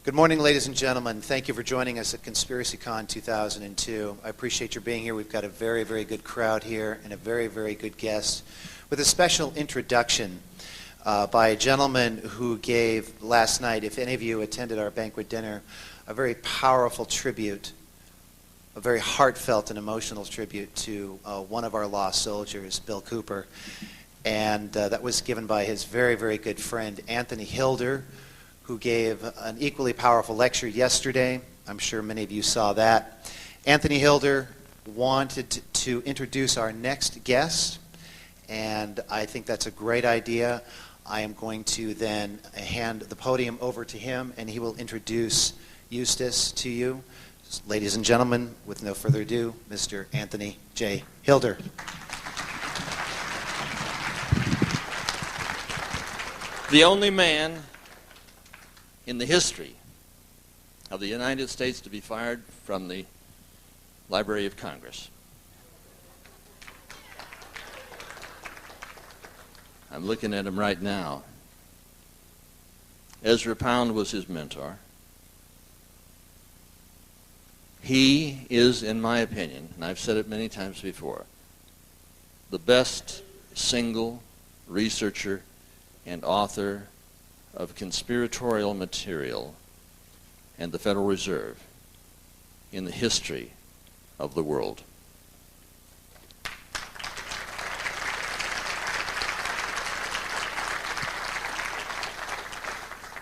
Good morning, ladies and gentlemen. Thank you for joining us at ConspiracyCon 2002. I appreciate your being here. We've got a very, very good crowd here and a very, very good guest with a special introduction by a gentleman who gave last night, if any of you attended our banquet dinner, a very powerful tribute, a very heartfelt and emotional tribute to one of our lost soldiers, Bill Cooper. And that was given by his very, very good friend, Anthony Hilder, who gave an equally powerful lecture yesterday. I'm sure many of you saw that. Anthony Hilder wanted to introduce our next guest, and I think that's a great idea. I am going to then hand the podium over to him, and he will introduce Eustace to you. Ladies and gentlemen, with no further ado, Mr. Anthony J. Hilder. The only man in the history of the United States to be fired from the Library of Congress. I'm looking at him right now. Ezra Pound was his mentor. He is, in my opinion, and I've said it many times before, the best single researcher and author of conspiratorial material and the Federal Reserve in the history of the world.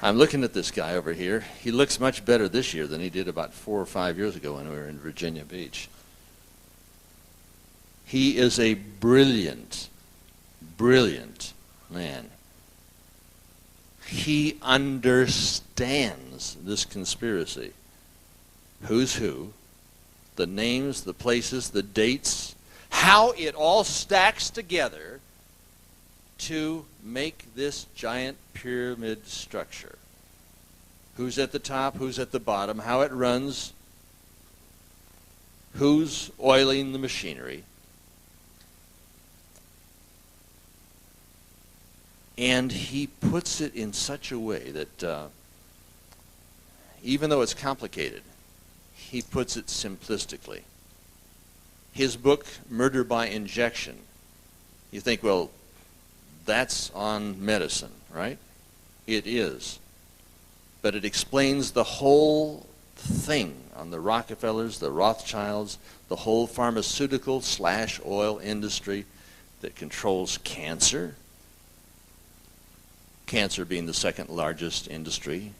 I'm looking at this guy over here. He looks much better this year than he did about 4 or 5 years ago when we were in Virginia Beach. He is a brilliant, brilliant man. He understands this conspiracy. Who's who, the names, the places, the dates, how it all stacks together to make this giant pyramid structure. Who's at the top, who's at the bottom, how it runs, who's oiling the machinery. And he puts it in such a way that even though it's complicated, he puts it simplistically. His book, Murder by Injection, you think, well, that's on medicine, right? It is. But it explains the whole thing on the Rockefellers, the Rothschilds, the whole pharmaceutical/oil industry that controls cancer. Cancer being the second largest industry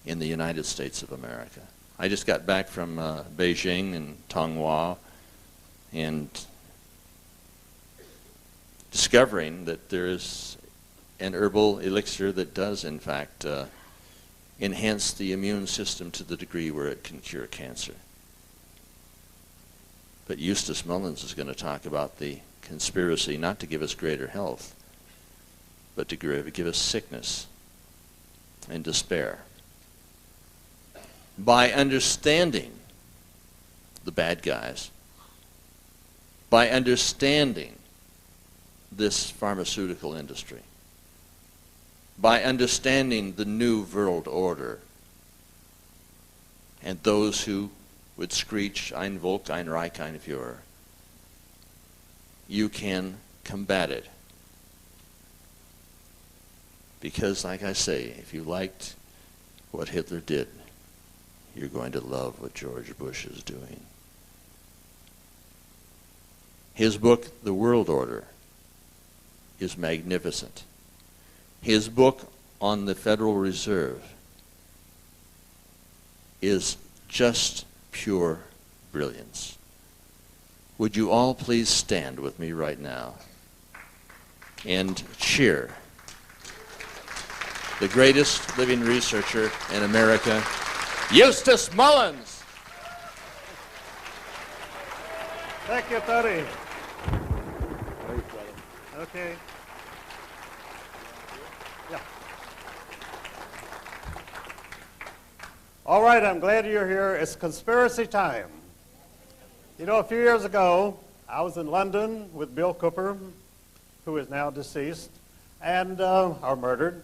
in the United States of America. I just got back from Beijing and Tonghua and discovering that there is an herbal elixir that does, in fact, enhance the immune system to the degree where it can cure cancer. But Eustace Mullins is going to talk about the conspiracy not to give us greater health, but to give us sickness and despair. By understanding the bad guys, by understanding this pharmaceutical industry, by understanding the new world order, and those who would screech, Ein Volk, ein Reich, ein Führer, you can combat it. Because, like I say, if you liked what Hitler did, you're going to love what George Bush is doing. His book, The World Order, is magnificent. His book on the Federal Reserve is just pure brilliance. Would you all please stand with me right now and cheer the greatest living researcher in America, Eustace Mullins. Thank you, Tony. Okay. Yeah. All right, I'm glad you're here. It's conspiracy time. You know, a few years ago, I was in London with Bill Cooper, who is now deceased, and or murdered.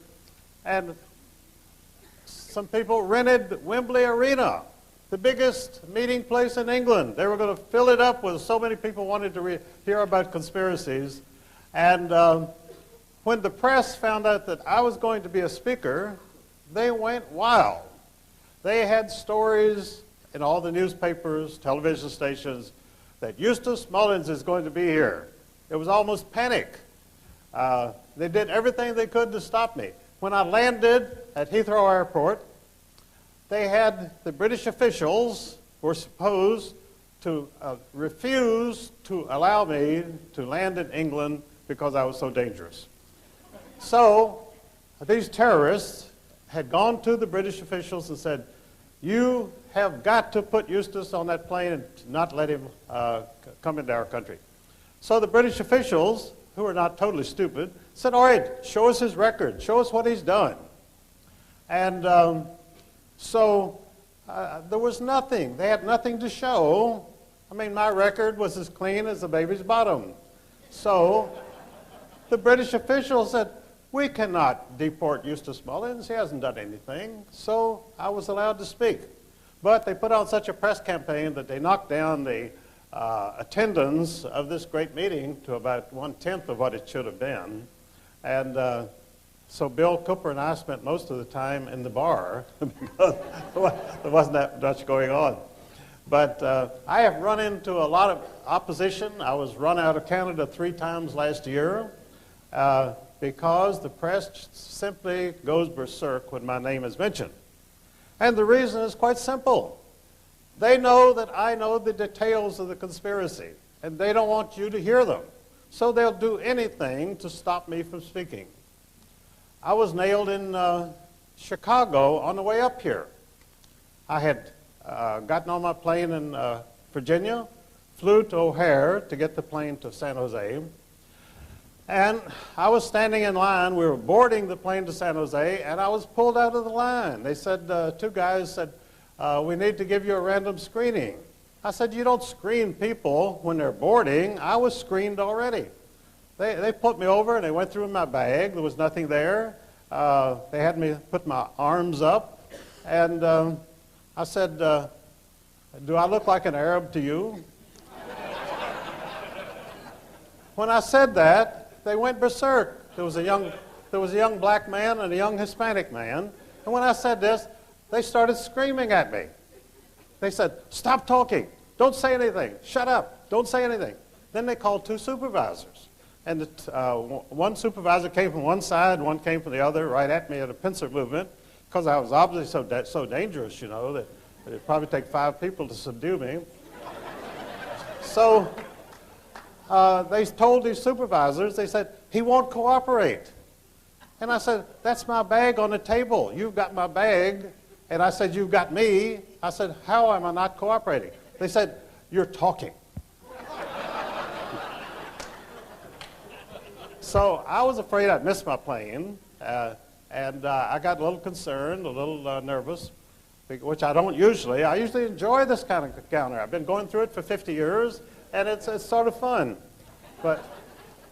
And some people rented Wembley Arena, the biggest meeting place in England. They were going to fill it up with so many people wanted to hear about conspiracies. And when the press found out that I was going to be a speaker, they went wild. They had stories in all the newspapers, television stations, that Eustace Mullins is going to be here. It was almost panic. They did everything they could to stop me. When I landed at Heathrow Airport, they had the British officials were supposed to refuse to allow me to land in England because I was so dangerous. So these terrorists had gone to the British officials and said, "You have got to put Eustace on that plane and not let him come into our country." So the British officials, who are not totally stupid, said, "All right, show us his record. Show us what he's done." And so there was nothing. They had nothing to show. I mean, my record was as clean as a baby's bottom. So the British officials said, "We cannot deport Eustace Mullins. He hasn't done anything." So I was allowed to speak. But they put on such a press campaign that they knocked down the attendance of this great meeting to about 1/10 of what it should have been. And so Bill Cooper and I spent most of the time in the bar because there wasn't that much going on. But I have run into a lot of opposition. I was run out of Canada 3 times last year because the press simply goes berserk when my name is mentioned. And the reason is quite simple. They know that I know the details of the conspiracy, and they don't want you to hear them. So they'll do anything to stop me from speaking. I was nailed in Chicago on the way up here. I had gotten on my plane in Virginia, flew to O'Hare to get the plane to San Jose, and I was standing in line. We were boarding the plane to San Jose, and I was pulled out of the line. They said, 2 guys said, "We need to give you a random screening." I said, "You don't screen people when they're boarding." I was screened already. They put me over, and they went through my bag. There was nothing there. They had me put my arms up, and I said, "Do I look like an Arab to you?" When I said that, they went berserk. There was a young black man and a young Hispanic man, and when I said this, they started screaming at me. They said, "Stop talking. Don't say anything. Shut up. Don't say anything." Then they called 2 supervisors. And one supervisor came from one side, one came from the other, right at me at a pincer movement, because I was obviously so dangerous, you know, that it'd probably take 5 people to subdue me. So they told these supervisors, they said, "He won't cooperate." And I said, "That's my bag on the table. You've got my bag." And I said, "You've got me." I said, "How am I not cooperating?" They said, "You're talking." So I was afraid I'd miss my plane, and I got a little concerned, a little nervous, which I don't usually. I usually enjoy this kind of encounter. I've been going through it for 50 years, and it's sort of fun. But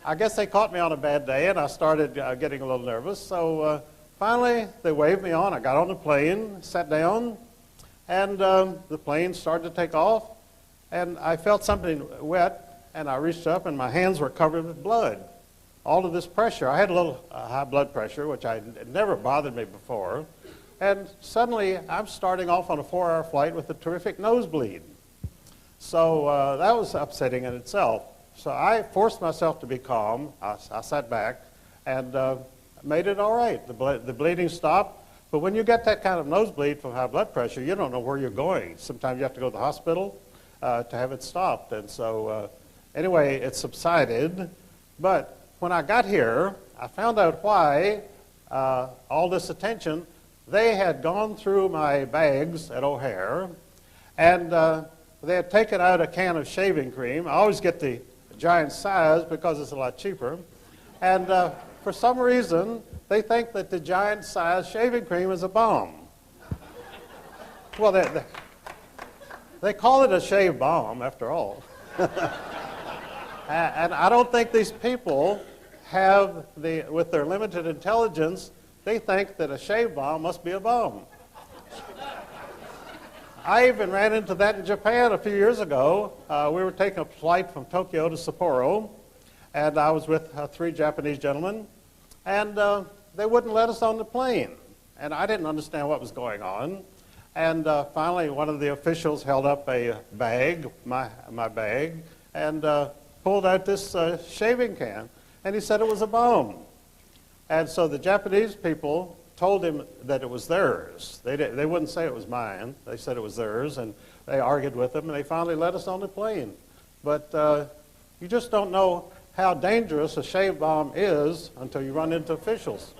I guess they caught me on a bad day, and I started getting a little nervous. So finally, they waved me on. I got on the plane, sat down, and the plane started to take off, and I felt something wet, and I reached up, and my hands were covered with blood. All of this pressure. I had a little high blood pressure, which had never bothered me before, and suddenly I'm starting off on a 4-hour flight with a terrific nosebleed. So that was upsetting in itself. So I forced myself to be calm. I sat back and made it all right. The bleeding stopped. But when you get that kind of nosebleed from high blood pressure, you don't know where you're going. Sometimes you have to go to the hospital to have it stopped. And so anyway, it subsided. But when I got here, I found out why all this attention. They had gone through my bags at O'Hare, and they had taken out a can of shaving cream. I always get the giant size because it's a lot cheaper. And for some reason, they think that the giant size shaving cream is a bomb. Well, they call it a shave bomb, after all. And I don't think these people have with their limited intelligence, they think that a shave bomb must be a bomb. I even ran into that in Japan a few years ago. We were taking a flight from Tokyo to Sapporo, and I was with 3 Japanese gentlemen, and they wouldn't let us on the plane. And I didn't understand what was going on. And finally, one of the officials held up a bag, my bag, and pulled out this shaving can, and he said it was a bomb. And so the Japanese people told him that it was theirs. They wouldn't say it was mine. They said it was theirs, and they argued with him, and they finally let us on the plane. But you just don't know how dangerous a shave bomb is until you run into officials.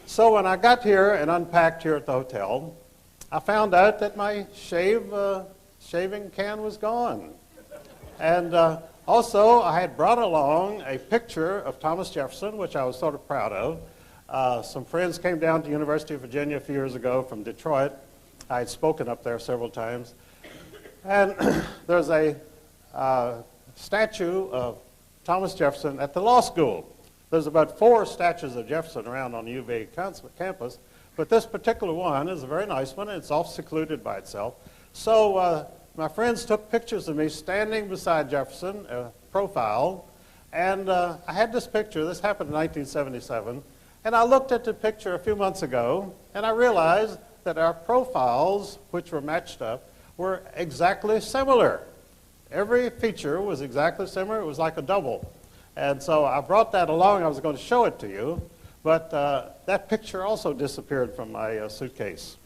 So when I got here and unpacked here at the hotel, I found out that my shaving can was gone. And also, I had brought along a picture of Thomas Jefferson, which I was sort of proud of. Some friends came down to the University of Virginia a few years ago from Detroit. I had spoken up there several times. And there's a statue of Thomas Jefferson at the law school. There's about 4 statues of Jefferson around on the UVA campus, but this particular one is a very nice one, and it's off secluded by itself. So my friends took pictures of me standing beside Jefferson, profile, and I had this picture. This happened in 1977, and I looked at the picture a few months ago, and I realized that our profiles, which were matched up, were exactly similar. Every feature was exactly similar. It was like a double. And so I brought that along. I was going to show it to you, but that picture also disappeared from my suitcase.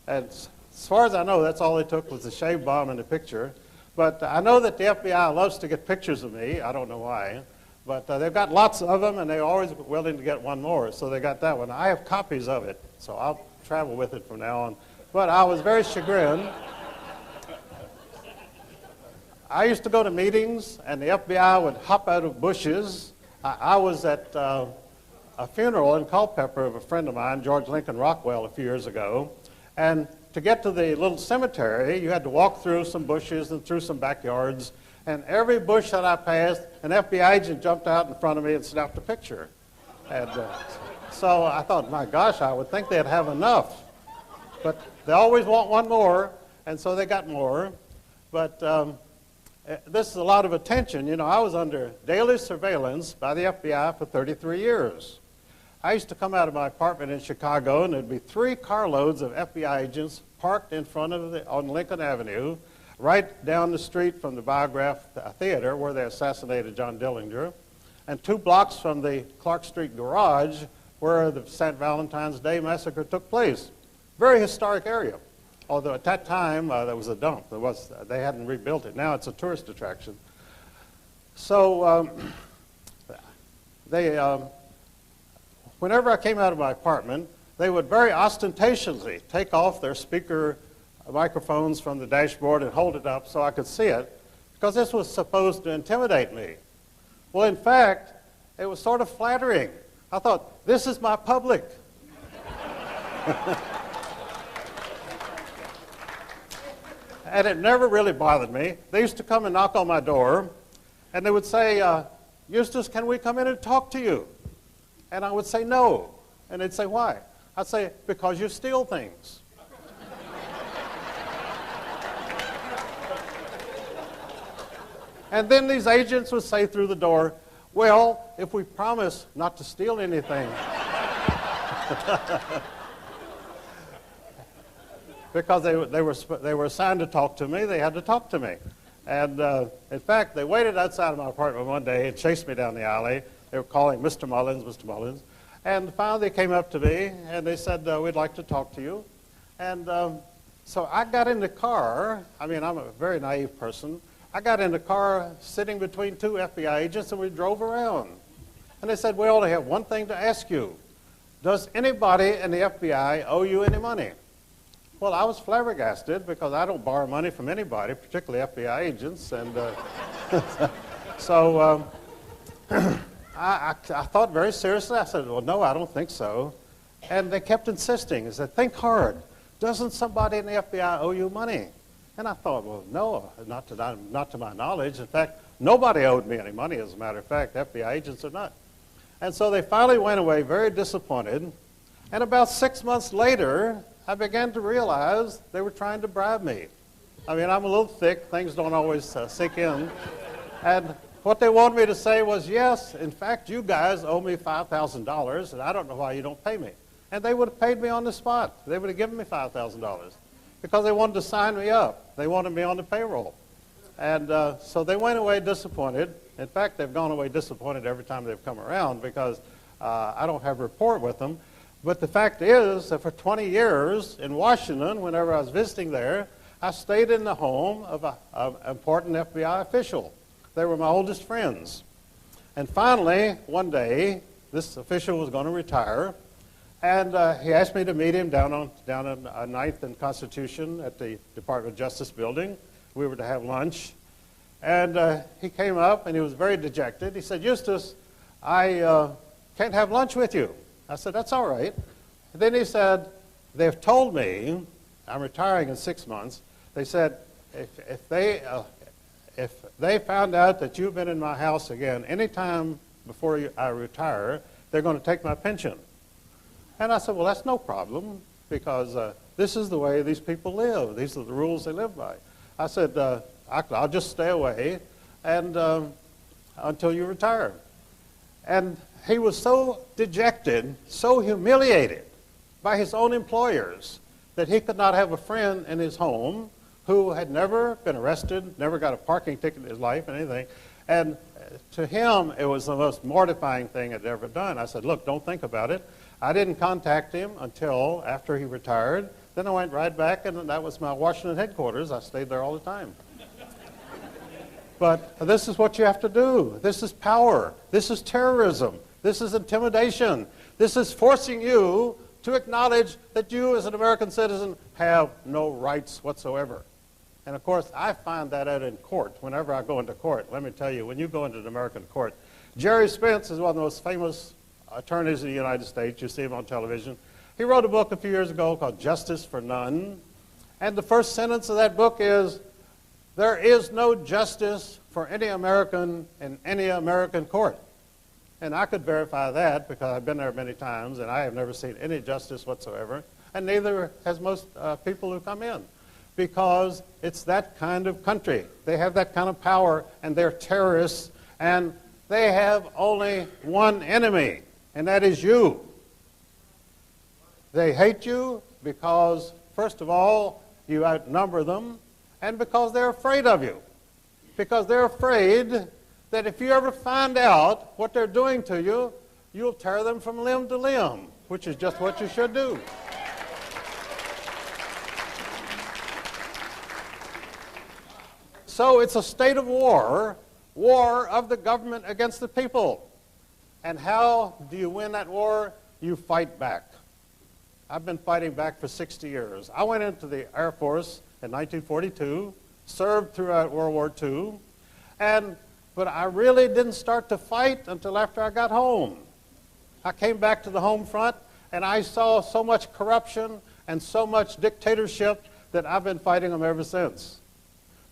And as far as I know, that's all they took was the shave bomb and the picture. But I know that the FBI loves to get pictures of me. I don't know why. But they've got lots of them, and they're always willing to get one more. So they got that one. I have copies of it, so I'll travel with it from now on. But I was very chagrined. I used to go to meetings, and the FBI would hop out of bushes. I was at a funeral in Culpeper of a friend of mine, George Lincoln Rockwell, a few years ago. And to get to the little cemetery, you had to walk through some bushes and through some backyards. And every bush that I passed, an FBI agent jumped out in front of me and snapped a picture. And so I thought, my gosh, I would think they'd have enough. But they always want one more, and so they got more. But this is a lot of attention. You know, I was under daily surveillance by the FBI for 33 years. I used to come out of my apartment in Chicago, and there'd be 3 carloads of FBI agents parked in front of on Lincoln Avenue, right down the street from the Biograph Theater where they assassinated John Dillinger, and 2 blocks from the Clark Street garage where the St. Valentine's Day massacre took place. Very historic area. Although at that time, there was a dump. They hadn't rebuilt it. Now it's a tourist attraction. So whenever I came out of my apartment, they would very ostentatiously take off their speaker microphones from the dashboard and hold it up so I could see it, because this was supposed to intimidate me. Well, in fact, it was sort of flattering. I thought, this is my public. And it never really bothered me. They used to come and knock on my door, and they would say, Eustace, can we come in and talk to you? And I would say no. And they'd say, why? I'd say, because you steal things. And then these agents would say through the door, well, if we promise not to steal anything. Because they were assigned to talk to me, they had to talk to me. And in fact, they waited outside of my apartment one day and chased me down the alley. They were calling Mr. Mullins, Mr. Mullins. And finally they came up to me and they said, we'd like to talk to you. And so I got in the car. I mean, I'm a very naive person. I got in the car sitting between 2 FBI agents, and we drove around. And they said, we only have one thing to ask you. Does anybody in the FBI owe you any money? Well, I was flabbergasted because I don't borrow money from anybody, particularly FBI agents. And so I thought very seriously. I said, well, no, I don't think so. And they kept insisting. They said, think hard. Doesn't somebody in the FBI owe you money? And I thought, well, no, not to my knowledge. In fact, nobody owed me any money, as a matter of fact. FBI agents are not. And so they finally went away very disappointed. And about 6 months later, I began to realize they were trying to bribe me. I mean, I'm a little thick. Things don't always sink in. And what they wanted me to say was, yes, in fact, you guys owe me $5,000, and I don't know why you don't pay me. And they would have paid me on the spot. They would have given me $5,000 because they wanted to sign me up. They wanted me on the payroll. And so they went away disappointed. In fact, they've gone away disappointed every time they've come around because I don't have rapport with them. But the fact is that for 20 years in Washington, whenever I was visiting there, I stayed in the home of an important FBI official. They were my oldest friends. And finally, one day, this official was going to retire, and he asked me to meet him down on 9th and Constitution at the Department of Justice building. We were to have lunch. And he came up, and he was very dejected. He said, Eustace, I can't have lunch with you. I said, that's all right. And then he said, they've told me, I'm retiring in 6 months, they said, if they found out that you've been in my house again anytime before I retire, they're going to take my pension. And I said, well, that's no problem, because this is the way these people live. These are the rules they live by. I said, I'll just stay away and until you retire. And he was so dejected, so humiliated by his own employers that he could not have a friend in his home who had never been arrested, never got a parking ticket in his life, and anything. And to him, it was the most mortifying thing I'd ever done. I said, look, don't think about it. I didn't contact him until after he retired. Then I went right back, and that was my Washington headquarters. I stayed there all the time. But this is what you have to do. This is power. This is terrorism. This is intimidation. This is forcing you to acknowledge that you as an American citizen have no rights whatsoever. And of course, I find that out in court. Whenever I go into court, let me tell you, when you go into an American court, Jerry Spence is one of the most famous attorneys in the United States. You see him on television. He wrote a book a few years ago called Justice for None. And the first sentence of that book is, there is no justice for any American in any American court. And I could verify that because I've been there many times and I have never seen any justice whatsoever. And neither has most people who come in, because it's that kind of country. They have that kind of power, and they're terrorists, and they have only one enemy, and that is you. They hate you because, first of all, you outnumber them, and because they're afraid of you. Because they're afraid that if you ever find out what they're doing to you, you'll tear them from limb to limb, which is just what you should do. So it's a state of war, war of the government against the people. And how do you win that war? You fight back. I've been fighting back for 60 years. I went into the Air Force in 1942, served throughout World War II, but I really didn't start to fight until after I got home. I came back to the home front, and I saw so much corruption and so much dictatorship that I've been fighting them ever since.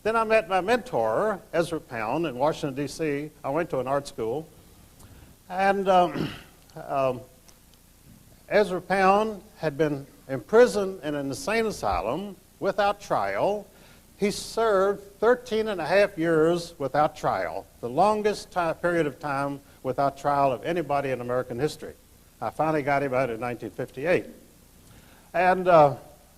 Then I met my mentor, Ezra Pound, in Washington, D.C. I went to an art school. And Ezra Pound had been imprisoned in an insane asylum without trial. He served 13 and a half years without trial, the longest period of time without trial of anybody in American history. I finally got him out in 1958. And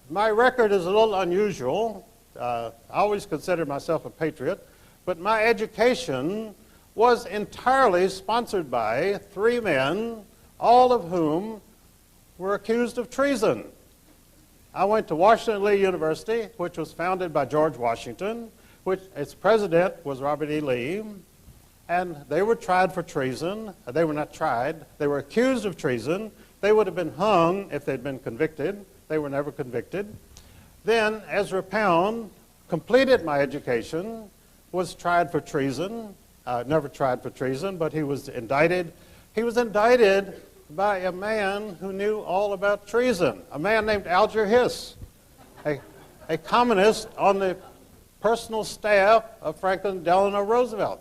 my record is a little unusual. I always considered myself a patriot, but my education was entirely sponsored by three men, all of whom were accused of treason. I went to Washington Lee University, which was founded by George Washington, which its president was Robert E. Lee, and they were tried for treason. They were not tried. They were accused of treason. They would have been hung if they'd been convicted. They were never convicted. Then Ezra Pound completed my education, was tried for treason, never tried for treason, but he was indicted. He was indicted by a man who knew all about treason, a man named Alger Hiss, a communist on the personal staff of Franklin Delano Roosevelt.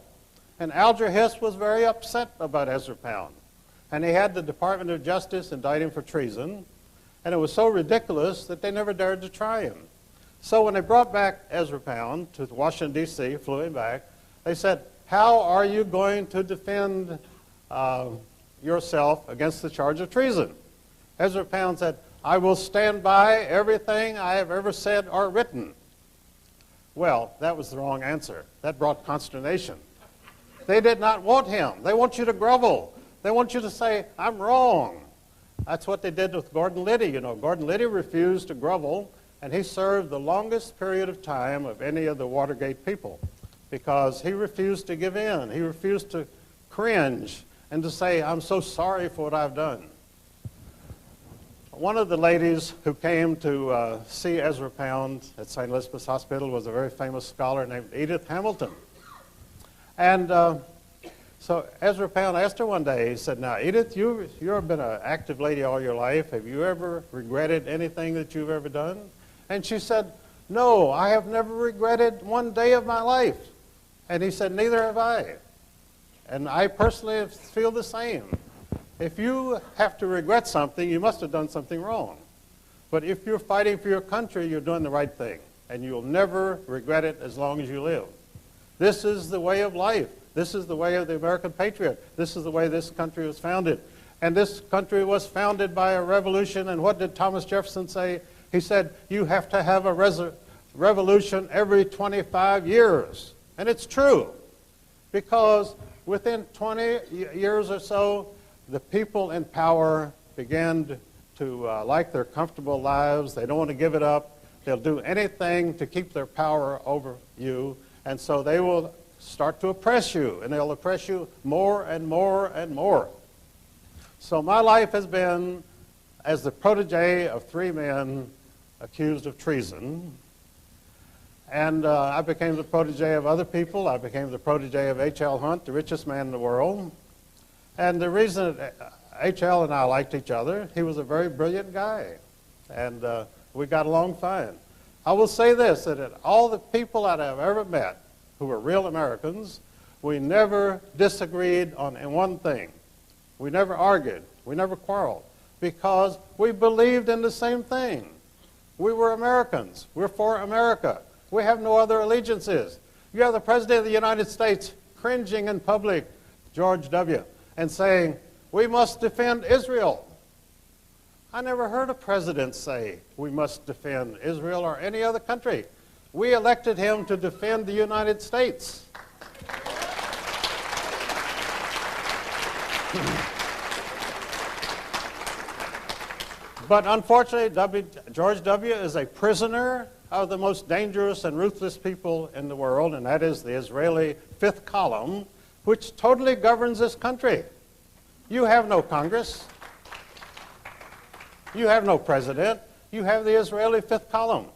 And Alger Hiss was very upset about Ezra Pound. and he had the Department of Justice indict him for treason, and it was so ridiculous that they never dared to try him. So when they brought back Ezra Pound to Washington, D.C., flew him back, they said, how are you going to defend yourself against the charge of treason? Ezra Pound said, I will stand by everything I have ever said or written. Well, that was the wrong answer. That brought consternation. They did not want him. They want you to grovel. They want you to say, I'm wrong. That's what they did with Gordon Liddy. You know, Gordon Liddy refused to grovel, and he served the longest period of time of any of the Watergate people because he refused to give in. He refused to cringe and to say, I'm so sorry for what I've done. One of the ladies who came to see Ezra Pound at St. Elizabeth's Hospital was a very famous scholar named Edith Hamilton. And so Ezra Pound asked her one day, he said, now, Edith, you've been an active lady all your life. Have you ever regretted anything that you've ever done? And she said, no, I have never regretted one day of my life. And he said, neither have I. And I personally feel the same. If you have to regret something, you must have done something wrong. But if you're fighting for your country, you're doing the right thing. And you'll never regret it as long as you live. This is the way of life. This is the way of the American patriot. This is the way this country was founded. And this country was founded by a revolution. And what did Thomas Jefferson say? He said, you have to have a revolution every 25 years. And it's true. Because within 20 years or so, the people in power began to like their comfortable lives. They don't want to give it up. They'll do anything to keep their power over you. And so they will start to oppress you, and they'll oppress you more and more and more. So my life has been as the protege of 3 men accused of treason. And I became the protege of other people. I became the protege of H.L. Hunt, the richest man in the world. And the reason H.L. and I liked each other, he was a very brilliant guy. And we got along fine. I will say this, that all the people that I've ever met who were real Americans, we never disagreed on one thing. We never argued. We never quarreled. Because we believed in the same thing. We were Americans. We're for America. We have no other allegiances. You have the President of the United States cringing in public, George W., and saying, we must defend Israel. I never heard a president say we must defend Israel or any other country. We elected him to defend the United States. But unfortunately, George W. is a prisoner of the most dangerous and ruthless people in the world, and that is the Israeli fifth column, which totally governs this country. You have no Congress. You have no president. You have the Israeli fifth column.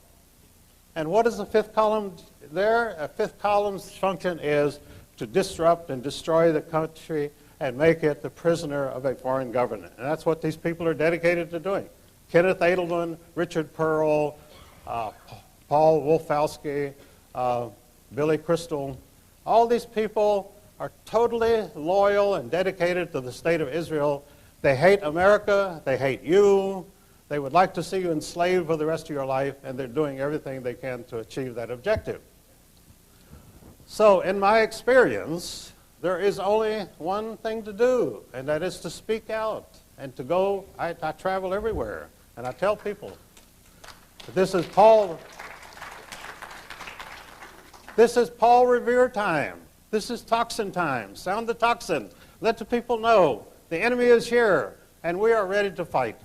And what is the fifth column there? A fifth column's function is to disrupt and destroy the country and make it the prisoner of a foreign government. And that's what these people are dedicated to doing. Kenneth Edelman, Richard Pearl, Paul Wolfowski, Billy Crystal, all these people are totally loyal and dedicated to the state of Israel. They hate America. They hate you. They would like to see you enslaved for the rest of your life, and they're doing everything they can to achieve that objective. So in my experience, there is only one thing to do, and that is to speak out and to go. I travel everywhere, and I tell people, this is Paul Revere time. This is toxin time. Sound the toxin. Let the people know the enemy is here, and we are ready to fight.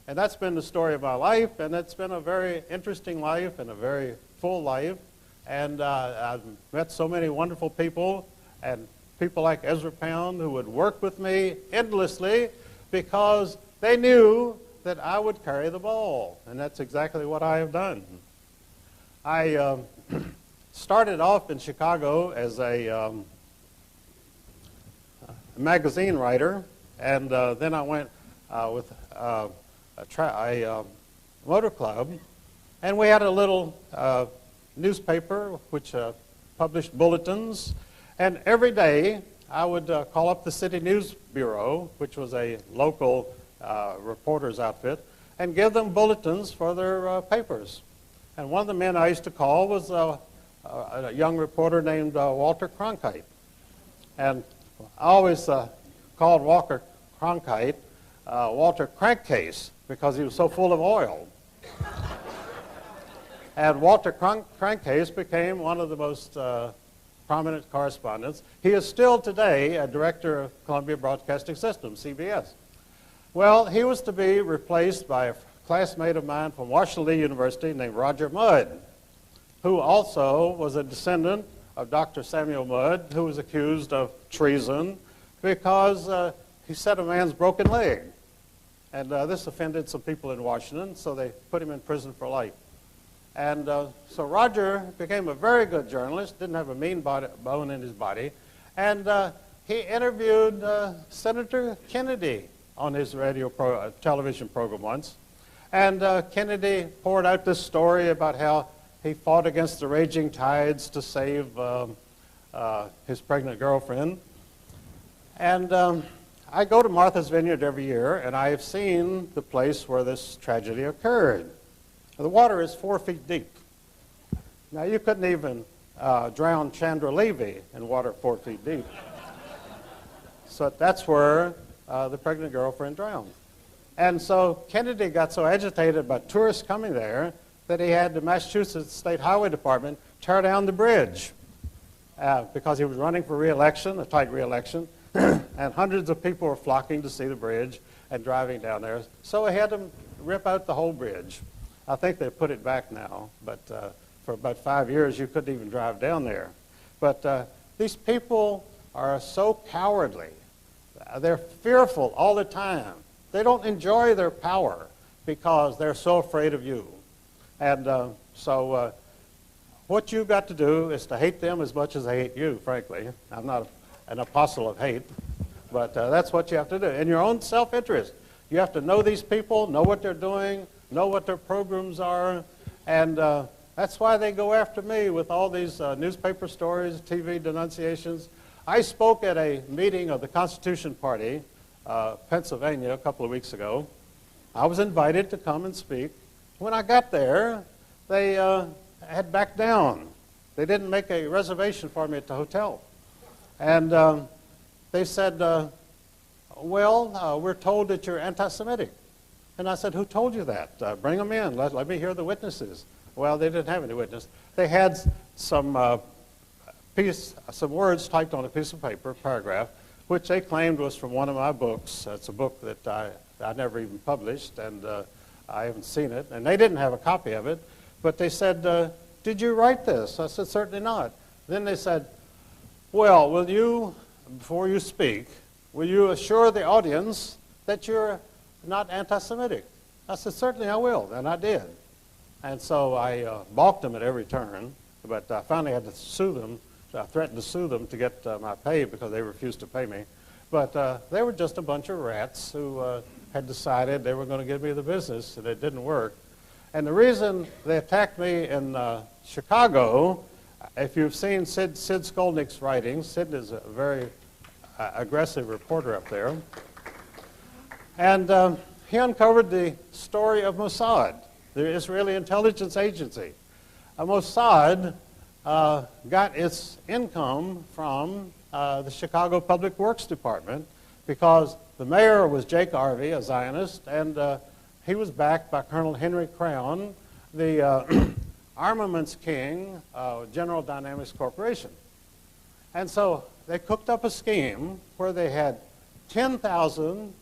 And that's been the story of my life, and it's been a very interesting life and a very full life. And I've met so many wonderful people, and people like Ezra Pound who would work with me endlessly because they knew that I would carry the ball. And that's exactly what I have done. I started off in Chicago as a magazine writer, and then I went with a motor club, and we had a little newspaper which published bulletins, and every day I would call up the City News Bureau, which was a local reporter's outfit, and give them bulletins for their papers. And one of the men I used to call was a young reporter named Walter Cronkite. And I always called Walter Cronkite Walter Crankcase because he was so full of oil. And Walter Crankcase became one of the most prominent correspondents. He is still today a director of Columbia Broadcasting System, CBS. Well, he was to be replaced by a classmate of mine from Washington Lee University named Roger Mudd, who also was a descendant of Dr. Samuel Mudd, who was accused of treason because he set a man's broken leg. And this offended some people in Washington, so they put him in prison for life. And so Roger became a very good journalist, didn't have a mean bone in his body, and he interviewed Senator Kennedy on his television program once. And Kennedy poured out this story about how he fought against the raging tides to save his pregnant girlfriend. And I go to Martha's Vineyard every year, and I have seen the place where this tragedy occurred. The water is 4 feet deep. Now, you couldn't even drown Chandra Levy in water 4 feet deep. So that's where the pregnant girlfriend drowned. And so Kennedy got so agitated about tourists coming there that he had the Massachusetts State Highway Department tear down the bridge because he was running for re-election, a tight re-election, and hundreds of people were flocking to see the bridge and driving down there. So he had to rip out the whole bridge. I think they put it back now, but for about 5 years you couldn't even drive down there. But these people are so cowardly. They're fearful all the time. They don't enjoy their power because they're so afraid of you. And so what you've got to do is to hate them as much as they hate you, frankly. I'm not an apostle of hate, but that's what you have to do. In your own self-interest, you have to know these people, know what they're doing, know what their programs are, and that's why they go after me with all these newspaper stories, TV denunciations. I spoke at a meeting of the Constitution Party, Pennsylvania, a couple of weeks ago. I was invited to come and speak. When I got there, they had backed down. They didn't make a reservation for me at the hotel. And they said, well, we're told that you're anti-Semitic. And I said, who told you that? Bring them in. Let me hear the witnesses. Well, they didn't have any witness. They had some words typed on a piece of paper, paragraph, which they claimed was from one of my books. It's a book that I never even published, and I haven't seen it. And they didn't have a copy of it. But they said, did you write this? I said, certainly not. Then they said, well, will you, before you speak, will you assure the audience that you're not anti-Semitic? I said, certainly I will, and I did. And so I balked them at every turn, but I finally had to sue them. I threatened to sue them to get my pay because they refused to pay me. But they were just a bunch of rats who had decided they were going to give me the business, and it didn't work. And the reason they attacked me in Chicago, if you've seen Sid Skolnick's writings, Sid is a very aggressive reporter up there. And he uncovered the story of Mossad, the Israeli intelligence agency. Mossad got its income from the Chicago Public Works Department because the mayor was Jake Arvey, a Zionist, and he was backed by Colonel Henry Crown, the armaments king of General Dynamics Corporation. And so they cooked up a scheme where they had 10,000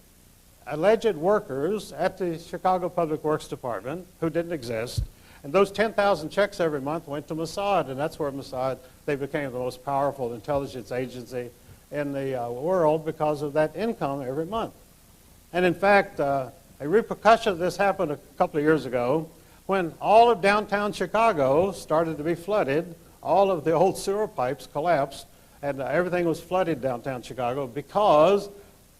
alleged workers at the Chicago Public Works Department who didn't exist, and those 10,000 checks every month went to Mossad, and that's where Mossad, they became the most powerful intelligence agency in the world because of that income every month. And in fact, a repercussion of this happened a couple of years ago when all of downtown Chicago started to be flooded. All of the old sewer pipes collapsed, and everything was flooded downtown Chicago because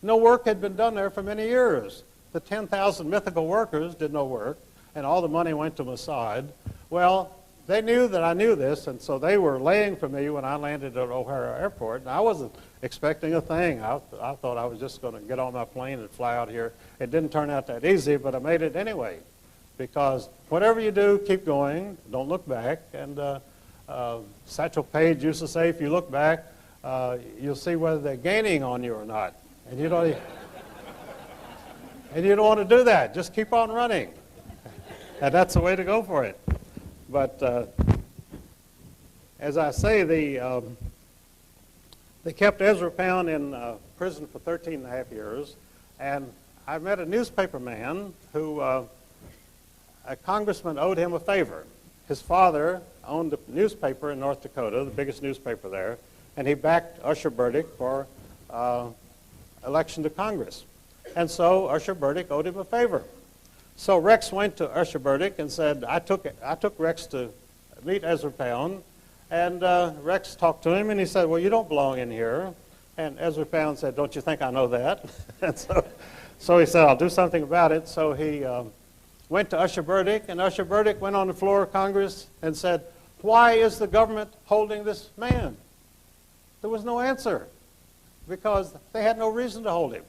no work had been done there for many years. The 10,000 mythical workers did no work, and all the money went to Mossad. Well, they knew that I knew this, and so they were laying for me when I landed at O'Hare Airport. And I wasn't expecting a thing. I thought I was just going to get on my plane and fly out here. It didn't turn out that easy, but I made it anyway. Because whatever you do, keep going. Don't look back. And Satchel Paige used to say, if you look back, you'll see whether they're gaining on you or not. And you don't want to do that. Just keep on running. And that's the way to go for it. But as I say, they kept Ezra Pound in prison for 13 and a half years. And I met a newspaper man who, a congressman owed him a favor. His father owned a newspaper in North Dakota, the biggest newspaper there, and he backed Usher Burdick for election to Congress. And so Usher Burdick owed him a favor. So Rex went to Usher Burdick and said, I took Rex to meet Ezra Pound, and Rex talked to him, and he said, well, you don't belong in here. And Ezra Pound said, don't you think I know that? And so he said, I'll do something about it. So he went to Usher Burdick, and Usher Burdick went on the floor of Congress and said, why is the government holding this man? There was no answer, because they had no reason to hold him.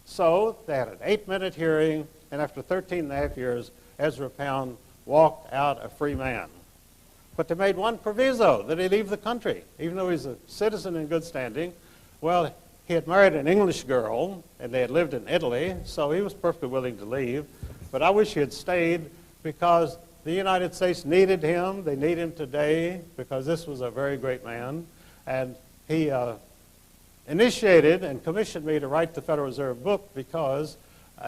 So they had an 8-minute hearing, and after 13 and a half years, Ezra Pound walked out a free man. But they made one proviso, that he leave the country, even though he's a citizen in good standing. Well, he had married an English girl, and they had lived in Italy, so he was perfectly willing to leave. But I wish he had stayed, because the United States needed him. They need him today, because this was a very great man. And he initiated and commissioned me to write the Federal Reserve book because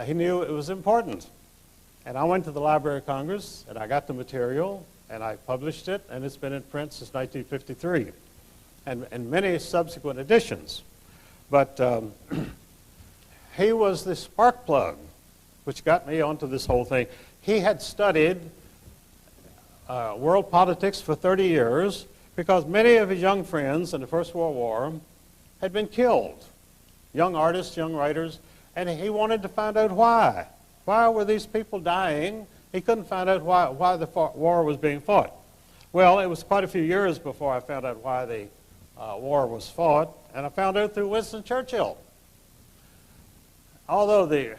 he knew it was important. And I went to the Library of Congress, and I got the material, and I published it, and it's been in print since 1953, and many subsequent editions. But he was the spark plug, which got me onto this whole thing. He had studied world politics for 30 years because many of his young friends in the First World War had been killed, young artists, young writers, and he wanted to find out why. Why were these people dying? He couldn't find out why the war was being fought. Well, it was quite a few years before I found out why the war was fought, and I found out through Winston Churchill. Although the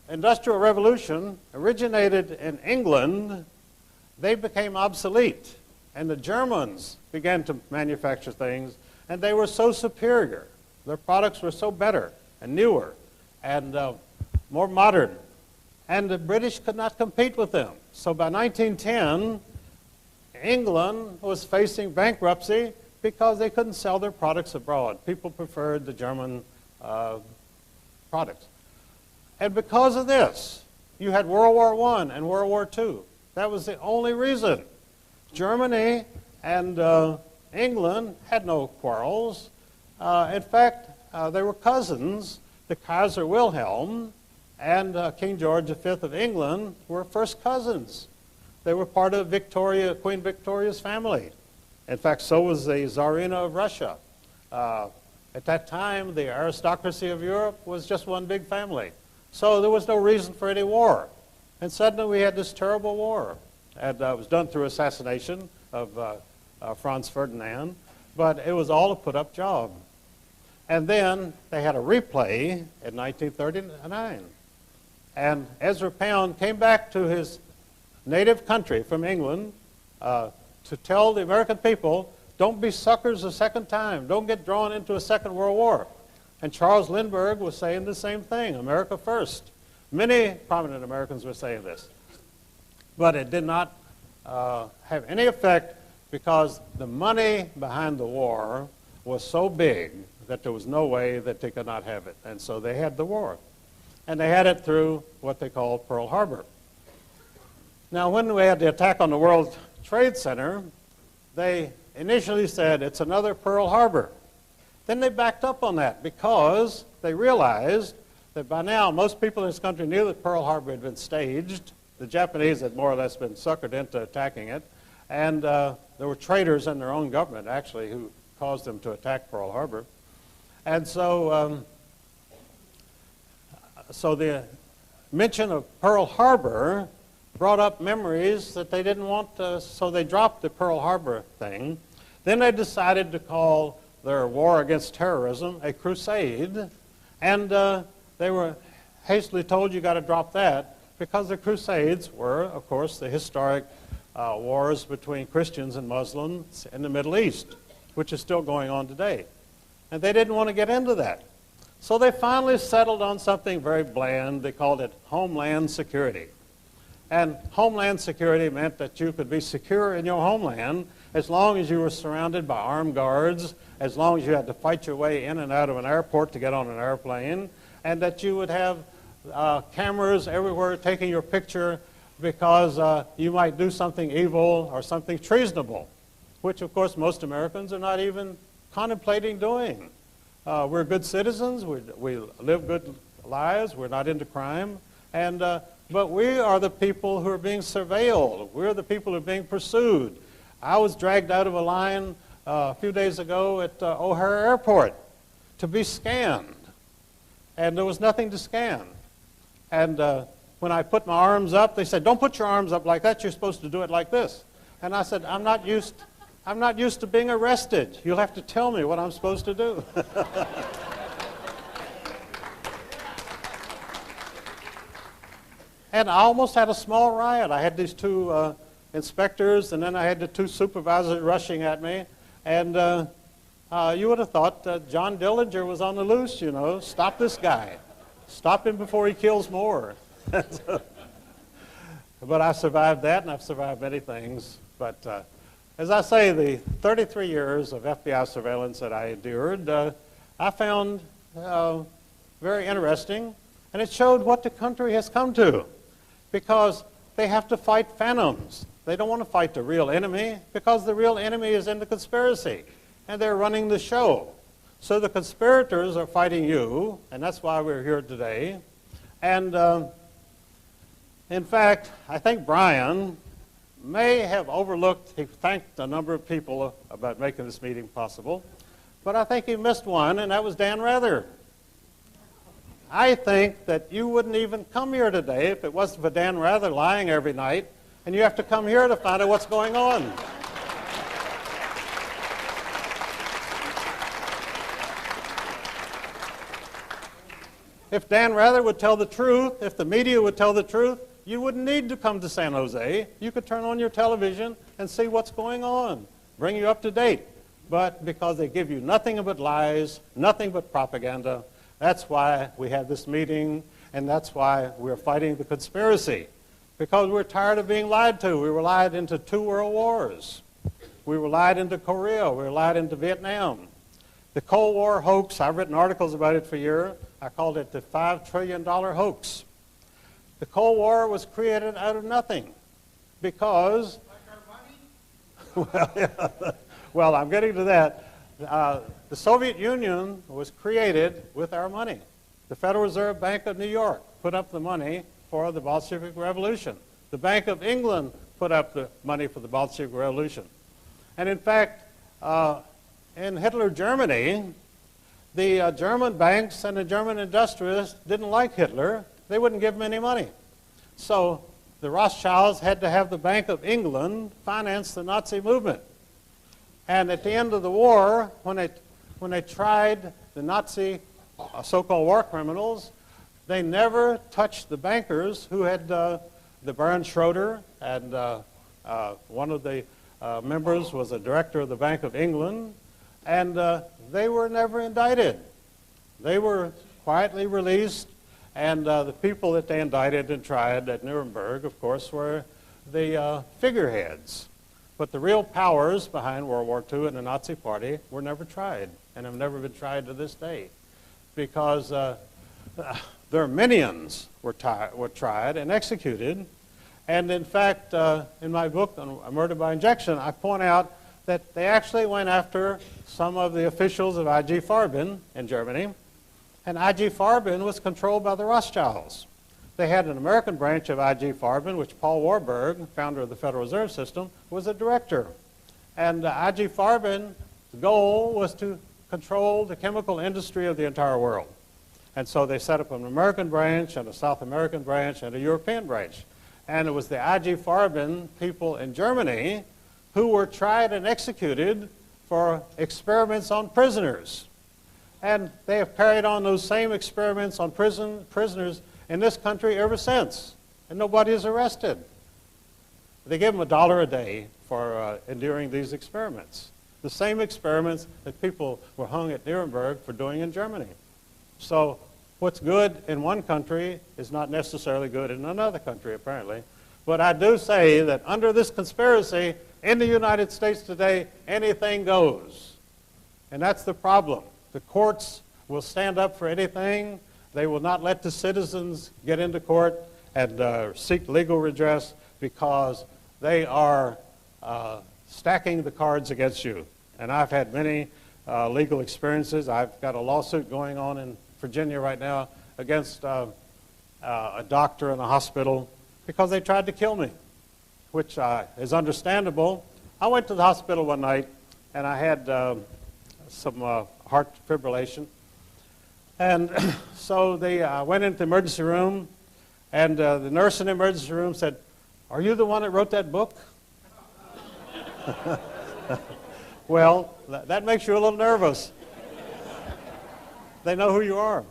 Industrial Revolution originated in England, they became obsolete, and the Germans began to manufacture things, and they were so superior. Their products were so better and newer and more modern, and the British could not compete with them. So by 1910, England was facing bankruptcy because they couldn't sell their products abroad. People preferred the German products. And because of this, you had World War I and World War II. That was the only reason. Germany and England had no quarrels. In fact, they were cousins. The Kaiser Wilhelm and King George V of England were first cousins. They were part of Queen Victoria's family. In fact, so was the Tsarina of Russia. At that time, the aristocracy of Europe was just one big family. So there was no reason for any war. And suddenly we had this terrible war. And it was done through assassination of Franz Ferdinand, but it was all a put-up job. And then they had a replay in 1939. And Ezra Pound came back to his native country from England to tell the American people, don't be suckers a second time. Don't get drawn into a Second World War. And Charles Lindbergh was saying the same thing, America first. Many prominent Americans were saying this. But it did not have any effect because the money behind the war was so big that there was no way that they could not have it. And so they had the war. And they had it through what they called Pearl Harbor. Now, when we had the attack on the World Trade Center, they initially said it's another Pearl Harbor. Then they backed up on that because they realized that by now most people in this country knew that Pearl Harbor had been staged. The Japanese had more or less been suckered into attacking it. And there were traitors in their own government, actually, who caused them to attack Pearl Harbor. And so, so the mention of Pearl Harbor brought up memories that they didn't want, so they dropped the Pearl Harbor thing. Then they decided to call their war against terrorism a crusade, and they were hastily told you got to drop that because the Crusades were, of course, the historic wars between Christians and Muslims in the Middle East, which is still going on today. And they didn't want to get into that. So they finally settled on something very bland. They called it Homeland Security. And Homeland Security meant that you could be secure in your homeland as long as you were surrounded by armed guards, as long as you had to fight your way in and out of an airport to get on an airplane, and that you would have cameras everywhere taking your picture because you might do something evil or something treasonable, which, of course, most Americans are not even contemplating doing. We're good citizens. We live good lives. We're not into crime. But we are the people who are being surveilled. We're the people who are being pursued. I was dragged out of a line a few days ago at O'Hare Airport to be scanned. And there was nothing to scan. And when I put my arms up, they said, "Don't put your arms up like that. You're supposed to do it like this." And I said, I'm not used to being arrested. You'll have to tell me what I'm supposed to do. And I almost had a small riot. I had these two inspectors, and then I had the two supervisors rushing at me. And you would have thought John Dillinger was on the loose, you know. Stop this guy. Stop him before he kills more. But I survived that, and I've survived many things. But as I say, the 33 years of FBI surveillance that I endured, I found very interesting, and it showed what the country has come to, because they have to fight phantoms. They don't want to fight the real enemy, because the real enemy is in the conspiracy, and they're running the show. So the conspirators are fighting you, and that's why we're here today. And in fact, I think Brian may have overlooked, he thanked a number of people about making this meeting possible, but I think he missed one, and that was Dan Rather. I think that you wouldn't even come here today if it wasn't for Dan Rather lying every night, and you have to come here to find out what's going on. If Dan Rather would tell the truth, if the media would tell the truth, you wouldn't need to come to San Jose. You could turn on your television and see what's going on, bring you up to date. But because they give you nothing but lies, nothing but propaganda, that's why we have this meeting, and that's why we're fighting the conspiracy. Because we're tired of being lied to. We were lied into 2 world wars. We were lied into Korea. We were lied into Vietnam. The Cold War hoax, I've written articles about it for years. I called it the $5 trillion hoax. The Cold War was created out of nothing because... Like our money? Well, I'm getting to that. The Soviet Union was created with our money. The Federal Reserve Bank of New York put up the money for the Bolshevik Revolution. The Bank of England put up the money for the Bolshevik Revolution. And in fact, in Hitler Germany, the German banks and the German industrialists didn't like Hitler. They wouldn't give him any money. So the Rothschilds had to have the Bank of England finance the Nazi movement. And at the end of the war, when they tried the Nazi so-called war criminals, they never touched the bankers who had the Baron Schroeder, and one of the members was a director of the Bank of England, and they were never indicted. They were quietly released, and the people that they indicted and tried at Nuremberg, of course, were the figureheads. But the real powers behind World War II and the Nazi Party were never tried, and have never been tried to this day, because their minions were tried and executed. And in fact, in my book on Murder by Injection, I point out that they actually went after some of the officials of IG Farben in Germany, and IG Farben was controlled by the Rothschilds. They had an American branch of IG Farben, which Paul Warburg, founder of the Federal Reserve System, was a director. And IG Farben's goal was to control the chemical industry of the entire world. And so they set up an American branch and a South American branch and a European branch. and it was the IG Farben people in Germany who were tried and executed for experiments on prisoners. And they have carried on those same experiments on prisoners in this country ever since, and nobody is arrested. They give them $1 a day for enduring these experiments. The same experiments that people were hung at Nuremberg for doing in Germany. So what's good in one country is not necessarily good in another country, apparently. But I do say that under this conspiracy, in the United States today, anything goes. And that's the problem. The courts will stand up for anything. They will not let the citizens get into court and seek legal redress because they are stacking the cards against you. And I've had many legal experiences. I've got a lawsuit going on in Virginia right now against a doctor in a hospital because they tried to kill me, which is understandable. I went to the hospital one night and I had some heart fibrillation. And so they went into the emergency room, and the nurse in the emergency room said, "Are you the one that wrote that book?" Well, that makes you a little nervous. They know who you are.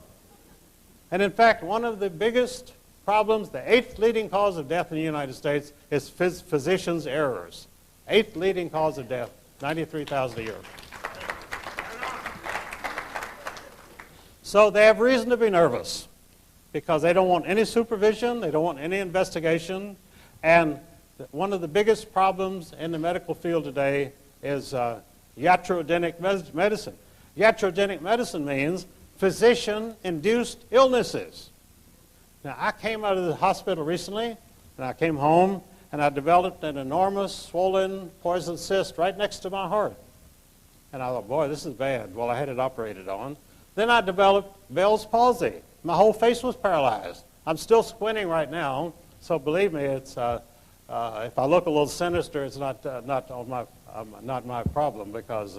And in fact, one of the biggest problems, the 8th leading cause of death in the United States is physicians' errors. 8th leading cause of death, 93,000 a year. So they have reason to be nervous because they don't want any supervision, they don't want any investigation, and one of the biggest problems in the medical field today is iatrogenic medicine. Iatrogenic medicine means physician-induced illnesses. Now, I came out of the hospital recently, and I came home, and I developed an enormous swollen poison cyst right next to my heart. And I thought, boy, this is bad. Well, I had it operated on. Then I developed Bell's palsy. My whole face was paralyzed. I'm still squinting right now, so believe me, it's if I look a little sinister, it's not my problem because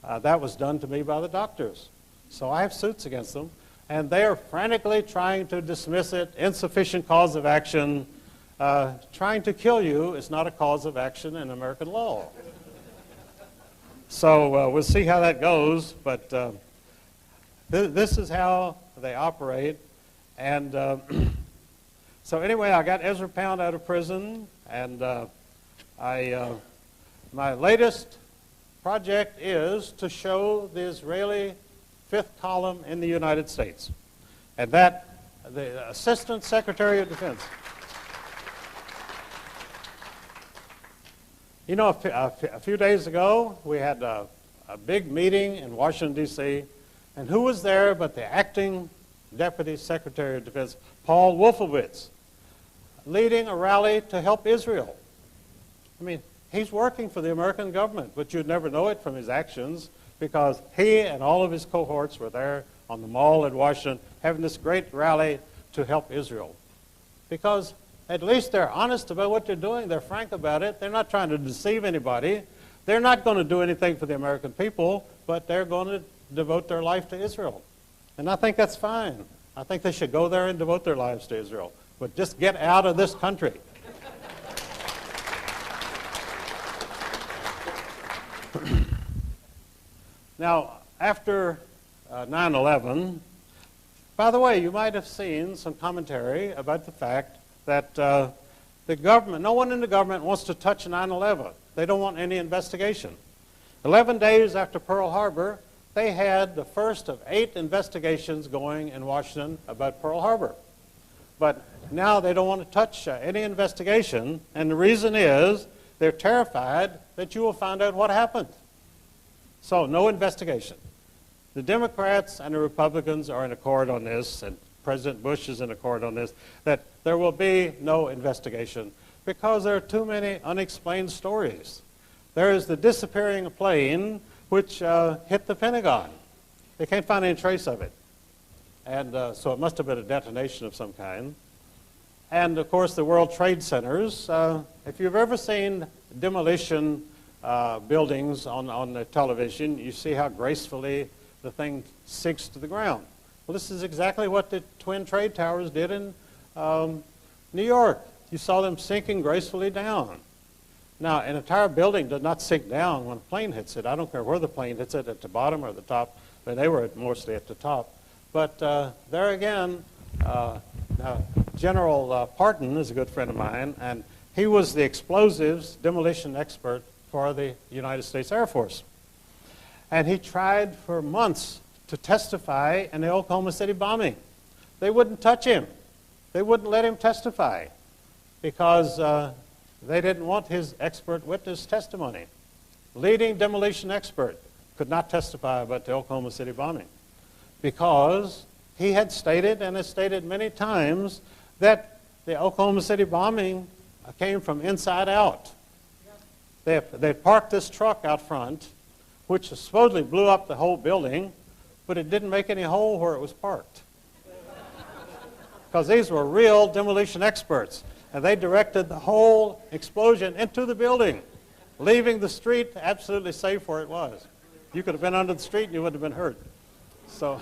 that was done to me by the doctors. So I have suits against them, and they are frantically trying to dismiss it. Insufficient cause of action. Trying to kill you is not a cause of action in American law. So we'll see how that goes, but this is how they operate. And so anyway, I got Ezra Pound out of prison, and my latest project is to show the Israeli fifth column in the United States. And that, the Assistant Secretary of Defense. You know, a few days ago, we had a big meeting in Washington, D.C., and who was there but the acting Deputy Secretary of Defense, Paul Wolfowitz, leading a rally to help Israel. I mean, he's working for the American government, but you'd never know it from his actions because he and all of his cohorts were there on the mall in Washington having this great rally to help Israel. Because at least they're honest about what they're doing. They're frank about it. They're not trying to deceive anybody. They're not going to do anything for the American people, but they're going to devote their life to Israel. And I think that's fine. I think they should go there and devote their lives to Israel. But just get out of this country. Now, after 9/11, by the way, you might have seen some commentary about the fact that the government, no one in the government wants to touch 9/11. They don't want any investigation. 11 days after Pearl Harbor, they had the first of 8 investigations going in Washington about Pearl Harbor. But now they don't want to touch any investigation, and the reason is they're terrified that you will find out what happened. So no investigation. The Democrats and the Republicans are in accord on this, and President Bush is in accord on this, that there will be no investigation because there are too many unexplained stories. There is the disappearing plane which hit the Pentagon. They can't find any trace of it. And so it must have been a detonation of some kind. And, of course, the World Trade Centers. If you've ever seen demolition buildings on the television, you see how gracefully the thing sinks to the ground. Well, this is exactly what the Twin Trade Towers did in New York. you saw them sinking gracefully down. Now, an entire building does not sink down when a plane hits it. I don't care where the plane hits it, at the bottom or the top, but they were mostly at the top. But there again, General Parton is a good friend of mine, and he was the explosives demolition expert for the United States Air Force. And he tried for months to testify in the Oklahoma City bombing. They wouldn't touch him. They wouldn't let him testify because they didn't want his expert witness testimony. Leading demolition expert could not testify about the Oklahoma City bombing because he had stated, and has stated many times, that the Oklahoma City bombing came from inside out. They parked this truck out front, which supposedly blew up the whole building, but it didn't make any hole where it was parked. Because these were real demolition experts, and they directed the whole explosion into the building, leaving the street absolutely safe where it was. You could have been under the street and you wouldn't have been hurt. So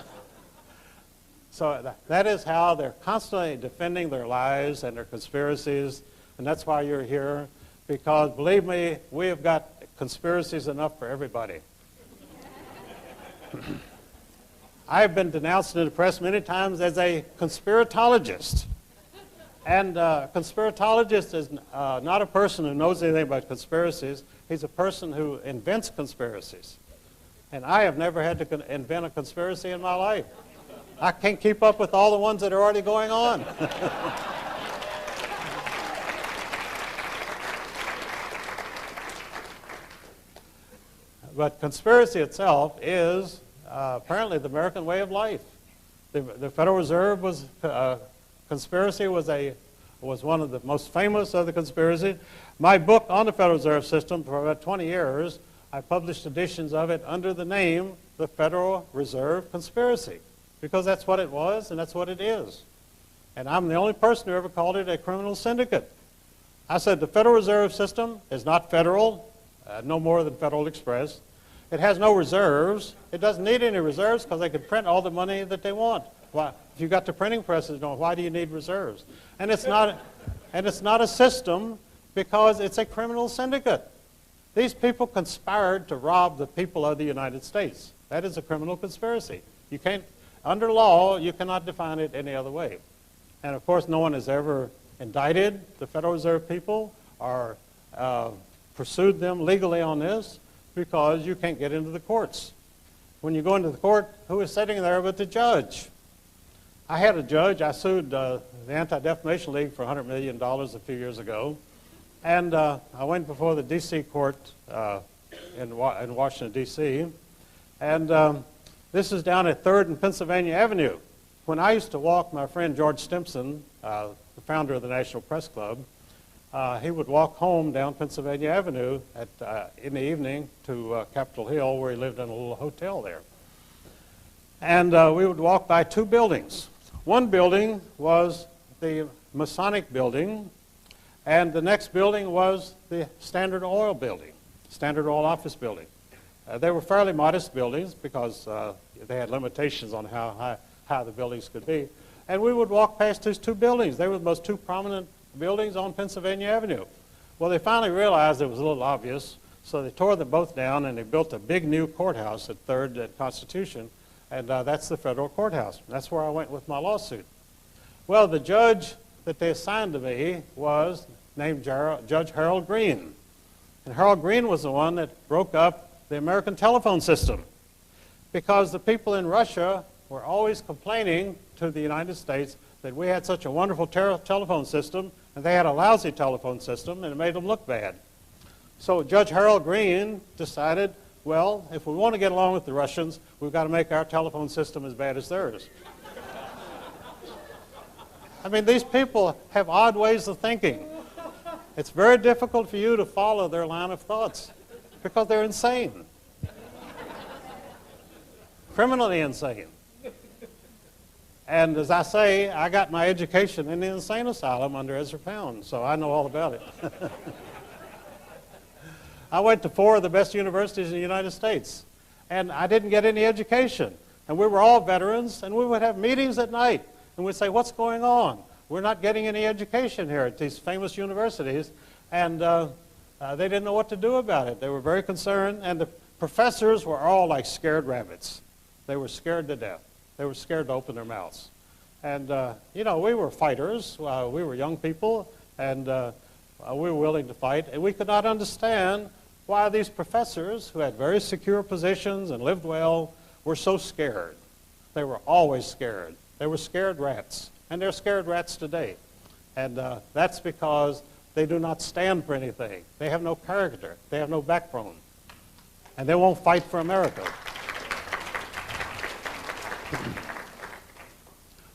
that is how they're constantly defending their lies and their conspiracies, and that's why you're here, because believe me, we have got conspiracies enough for everybody. I have been denounced in the press many times as a conspiratologist. And a conspiratologist is not a person who knows anything about conspiracies. He's a person who invents conspiracies. And I have never had to invent a conspiracy in my life. I can't keep up with all the ones that are already going on. But conspiracy itself is apparently the American way of life. The Federal Reserve was conspiracy was one of the most famous of the conspiracies. My book on the Federal Reserve System for about 20 years, I published editions of it under the name the Federal Reserve Conspiracy, because that's what it was and that's what it is. And I'm the only person who ever called it a criminal syndicate. I said the Federal Reserve System is not federal, no more than Federal Express. It has no reserves. It doesn't need any reserves because they can print all the money that they want. Why, if you've got the printing presses, why do you need reserves? And it's not a system because it's a criminal syndicate. These people conspired to rob the people of the United States. That is a criminal conspiracy. You can't, under law, you cannot define it any other way. And of course, no one has ever indicted the Federal Reserve people or pursued them legally on this because you can't get into the courts. When you go into the court, who is sitting there but the judge? I had a judge. I sued the Anti-Defamation League for $100 million a few years ago. And I went before the D.C. court in Washington, D.C. And this is down at 3rd and Pennsylvania Avenue. When I used to walk, my friend George Stimson, the founder of the National Press Club, he would walk home down Pennsylvania Avenue in the evening to Capitol Hill, where he lived in a little hotel there. And we would walk by two buildings. One building was the Masonic building, and the next building was the Standard Oil building, Standard Oil office building. They were fairly modest buildings because they had limitations on how high the buildings could be. And we would walk past these two buildings. They were the most two prominent buildings on Pennsylvania Avenue. Well, they finally realized it was a little obvious, so they tore them both down and they built a big new courthouse at 3rd and Constitution, and that's the federal courthouse. That's where I went with my lawsuit. Well, the judge that they assigned to me was named Judge Harold Green. And Harold Green was the one that broke up the American telephone system because the people in Russia were always complaining to the United States that we had such a wonderful telephone system and they had a lousy telephone system and it made them look bad. So Judge Harold Green decided, well, if we want to get along with the Russians, we've got to make our telephone system as bad as theirs. I mean, these people have odd ways of thinking. It's very difficult for you to follow their line of thoughts because they're insane. Criminally insane. And as I say, I got my education in the insane asylum under Ezra Pound, so I know all about it. I went to 4 of the best universities in the United States, and I didn't get any education. And we were all veterans, and we would have meetings at night, and we'd say, what's going on? we're not getting any education here at these famous universities. And they didn't know what to do about it. They were very concerned, and the professors were all like scared rabbits. They were scared to death. They were scared to open their mouths. And, you know, we were fighters. We were young people, and we were willing to fight. And we could not understand why these professors, who had very secure positions and lived well, were so scared. They were always scared. They were scared rats, and they're scared rats today. And that's because they do not stand for anything. They have no character. They have no backbone. And they won't fight for America.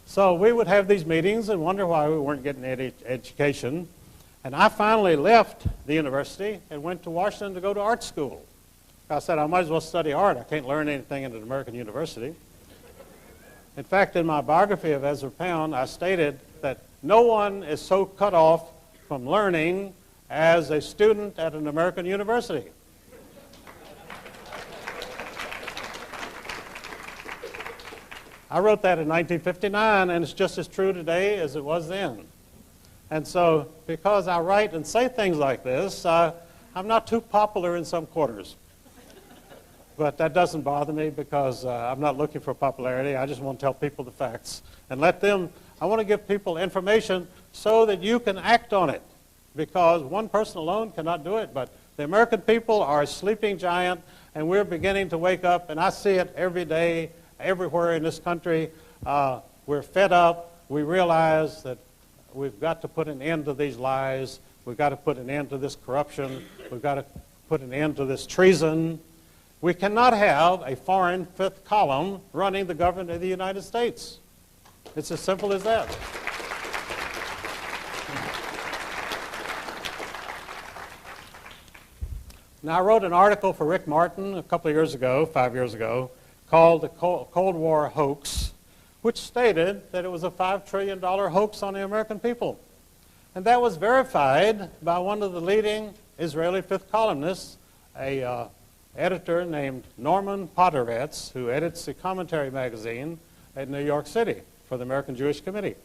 So we would have these meetings and wonder why we weren't getting any education. And I finally left the university and went to Washington to go to art school. I said, I might as well study art. I can't learn anything at an American university. In fact, in my biography of Ezra Pound, I stated that no one is so cut off from learning as a student at an American university. I wrote that in 1959, and it's just as true today as it was then. And so, because I write and say things like this, I'm not too popular in some quarters. But that doesn't bother me because I'm not looking for popularity. I just want to tell people the facts and let them, I want to give people information so that you can act on it, because one person alone cannot do it. But the American people are a sleeping giant, and we're beginning to wake up, and I see it every day, everywhere in this country. We're fed up. We realize that we've got to put an end to these lies. We've got to put an end to this corruption. We've got to put an end to this treason. We cannot have a foreign fifth column running the government of the United States. It's as simple as that. Now, I wrote an article for Rick Martin a couple of years ago, 5 years ago, called The Cold War Hoax, which stated that it was a $5 trillion hoax on the American people. And that was verified by one of the leading Israeli fifth columnists, a editor named Norman Podhoretz, who edits the Commentary magazine in New York City for the American Jewish Committee.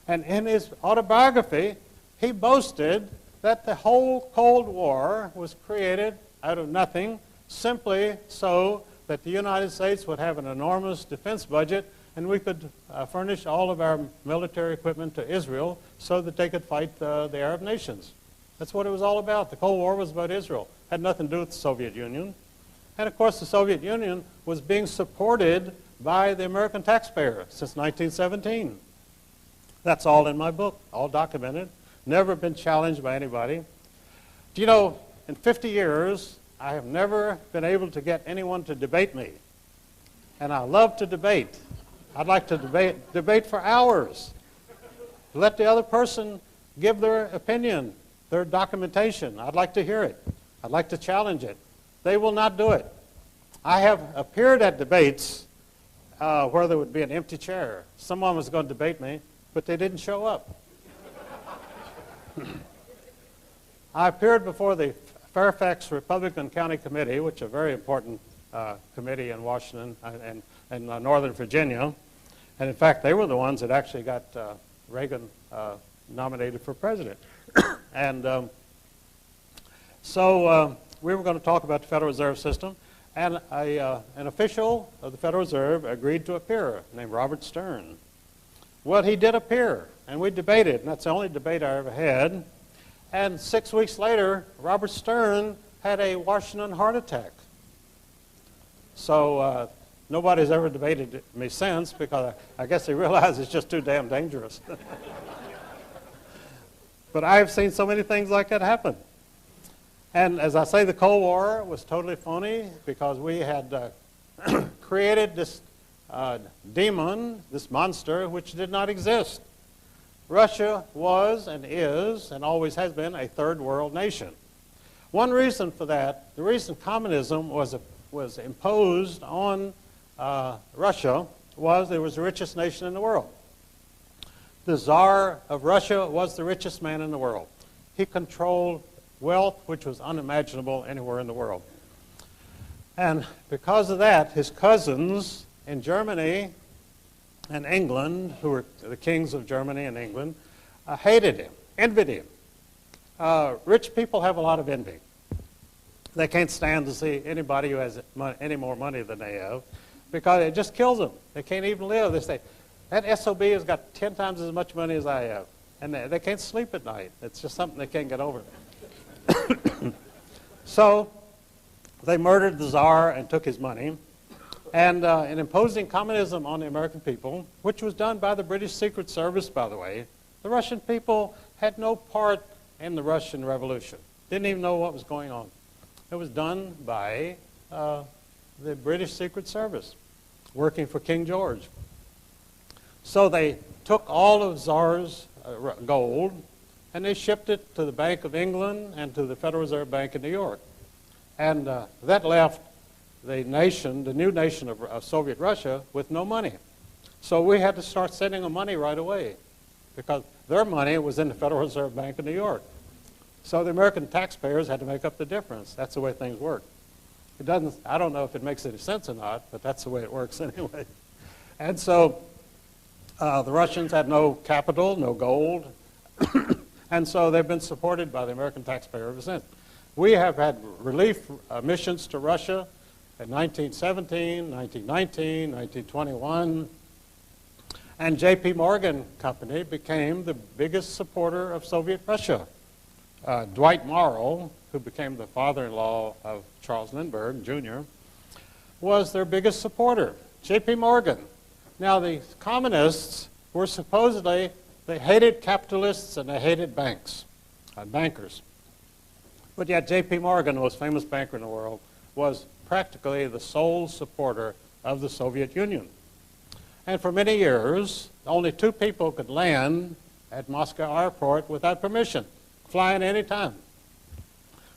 And in his autobiography, he boasted that the whole Cold War was created out of nothing, simply so that the United States would have an enormous defense budget and we could furnish all of our military equipment to Israel so that they could fight the Arab nations. That's what it was all about. The Cold War was about Israel. It had nothing to do with the Soviet Union. And of course, the Soviet Union was being supported by the American taxpayer since 1917. That's all in my book, all documented, never been challenged by anybody. Do you know, in 50 years, I have never been able to get anyone to debate me. And I love to debate. I'd like to debate for hours. Let the other person give their opinion, their documentation. I'd like to hear it. I'd like to challenge it. They will not do it. I have appeared at debates where there would be an empty chair. Someone was going to debate me, but they didn't show up. I appeared before the Fairfax Republican County Committee, which is a very important committee in Washington and Northern Virginia. And in fact, they were the ones that actually got Reagan nominated for president. And so we were going to talk about the Federal Reserve System, and an official of the Federal Reserve agreed to appear, named Robert Stern. Well, he did appear, and we debated, and that's the only debate I ever had. And 6 weeks later, Robert Stern had a Washington heart attack. So nobody's ever debated me since, because I guess they realize it's just too damn dangerous. But I've seen so many things like that happen. And as I say, the Cold War was totally phony because we had created this demon, this monster, which did not exist. Russia was and is and always has been a third world nation. One reason for that, the reason communism was imposed on Russia was it was the richest nation in the world. The Tsar of Russia was the richest man in the world. He controlled wealth which was unimaginable anywhere in the world. And because of that, his cousins in Germany and England, who were the kings of Germany and England, hated him, envied him. Rich people have a lot of envy. They can't stand to see anybody who has any more money than they have because it just kills them. They can't even live. They say, that SOB has got 10 times as much money as I have. And they can't sleep at night. It's just something they can't get over. So they murdered the Tsar and took his money. And in imposing communism on the American people, which was done by the British Secret Service, by the way, the Russian people had no part in the Russian Revolution. Didn't even know what was going on. It was done by the British Secret Service, working for King George. So they took all of Tsar's gold, and they shipped it to the Bank of England and to the Federal Reserve Bank in New York. And that left the nation, the new nation of Soviet Russia, with no money. So we had to start sending them money right away because their money was in the Federal Reserve Bank in New York. So the American taxpayers had to make up the difference. That's the way things work. It doesn't, I don't know if it makes any sense or not, but that's the way it works anyway. And so the Russians had no capital, no gold, and so they've been supported by the American taxpayer ever since. We have had relief missions to Russia in 1917, 1919, 1921, and J.P. Morgan Company became the biggest supporter of Soviet Russia. Dwight Morrow, who became the father-in-law of Charles Lindbergh, Jr., was their biggest supporter. J.P. Morgan. Now, the communists were supposedly, they hated capitalists and they hated banks, bankers. But yet J.P. Morgan, the most famous banker in the world, was practically the sole supporter of the Soviet Union. And for many years, only 2 people could land at Moscow airport without permission, flying any time.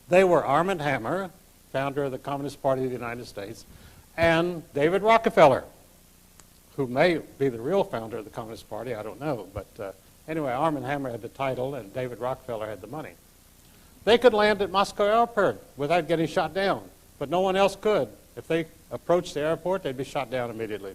They were Armand Hammer, founder of the Communist Party of the United States, and David Rockefeller, who may be the real founder of the Communist Party, I don't know. But anyway, Armand Hammer had the title and David Rockefeller had the money. They could land at Moscow airport without getting shot down, but no one else could. If they approached the airport, they'd be shot down immediately.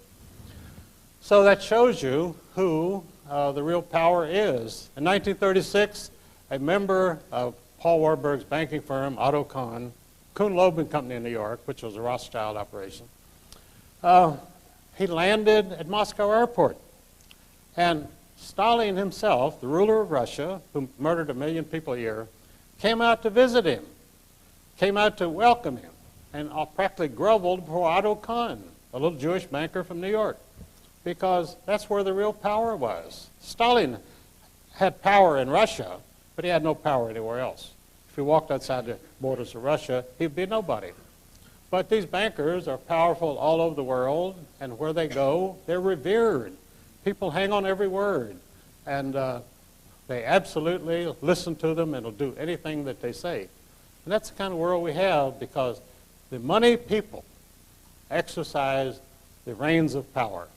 So that shows you who the real power is. In 1936, a member of Paul Warburg's banking firm, Otto Kuhn Loeb and Company in New York, which was a Rothschild operation, he landed at Moscow airport. And Stalin himself, the ruler of Russia, who murdered 1 million people a year, came out to visit him, came out to welcome him, and practically groveled before Otto Kuhn, a little Jewish banker from New York, because that's where the real power was. Stalin had power in Russia, but he had no power anywhere else. If he walked outside the borders of Russia, he'd be nobody. But these bankers are powerful all over the world, and where they go, they're revered. People hang on every word, and they absolutely listen to them and will do anything that they say. And that's the kind of world we have because the money people exercise the reins of power.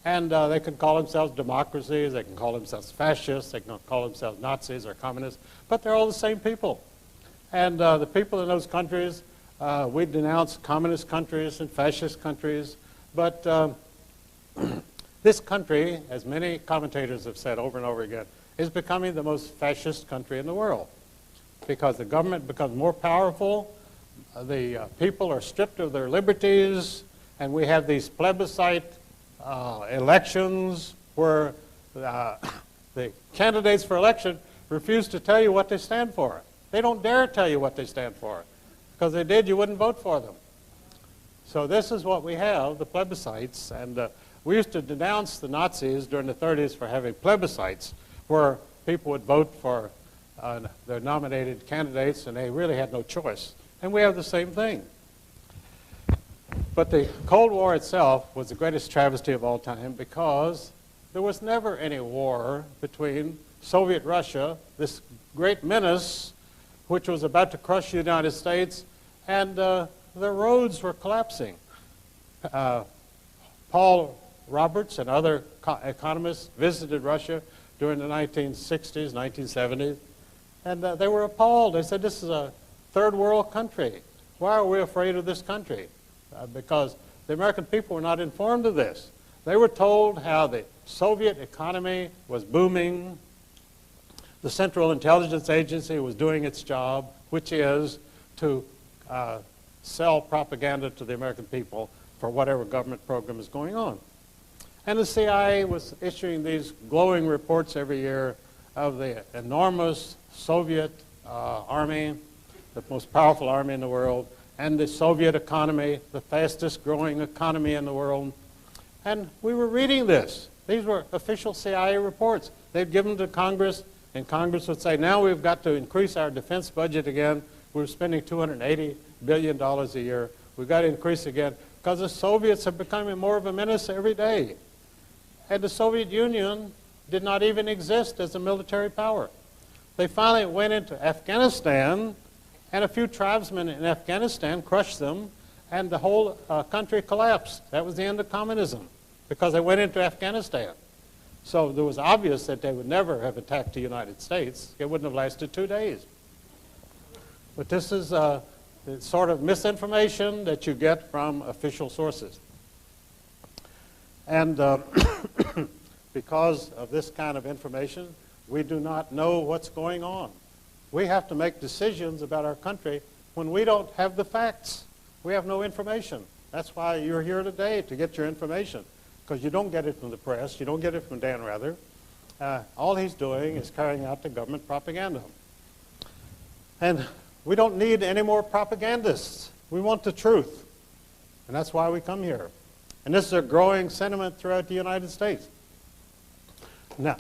And they can call themselves democracies, they can call themselves fascists, they can call themselves Nazis or communists, but they're all the same people. And the people in those countries, we denounce communist countries and fascist countries, but this country, as many commentators have said over and over again, is becoming the most fascist country in the world because the government becomes more powerful, the people are stripped of their liberties, and we have these plebiscite elections where the candidates for election refuse to tell you what they stand for. They don't dare tell you what they stand for, because if they did, you wouldn't vote for them. So this is what we have, the plebiscites, and we used to denounce the Nazis during the 30s for having plebiscites where people would vote for their nominated candidates and they really had no choice. And we have the same thing. But the Cold War itself was the greatest travesty of all time because there was never any war between Soviet Russia, this great menace which was about to crush the United States, and the roads were collapsing. Paul Roberts and other economists visited Russia during the 1960s, 1970s, and they were appalled. They said, this is a third world country. Why are we afraid of this country? Because the American people were not informed of this. They were told how the Soviet economy was booming, The Central Intelligence Agency was doing its job, which is to sell propaganda to the American people for whatever government program is going on. And the CIA was issuing these glowing reports every year of the enormous Soviet army, the most powerful army in the world, and the Soviet economy, the fastest growing economy in the world. And we were reading this. These were official CIA reports. They'd give them to Congress, and Congress would say, now we've got to increase our defense budget again. We're spending $280 billion a year. We've got to increase again because the Soviets are becoming more of a menace every day. And the Soviet Union did not even exist as a military power. They finally went into Afghanistan, and a few tribesmen in Afghanistan crushed them, and the whole country collapsed. That was the end of communism because they went into Afghanistan. So it was obvious that they would never have attacked the United States. It wouldn't have lasted 2 days. But this is the sort of misinformation that you get from official sources. And because of this kind of information, we do not know what's going on. We have to make decisions about our country when we don't have the facts. We have no information. That's why you're here today, to get your information, because you don't get it from the press. You don't get it from Dan Rather. All he's doing is carrying out the government propaganda. And we don't need any more propagandists. We want the truth. And that's why we come here. And this is a growing sentiment throughout the United States. Now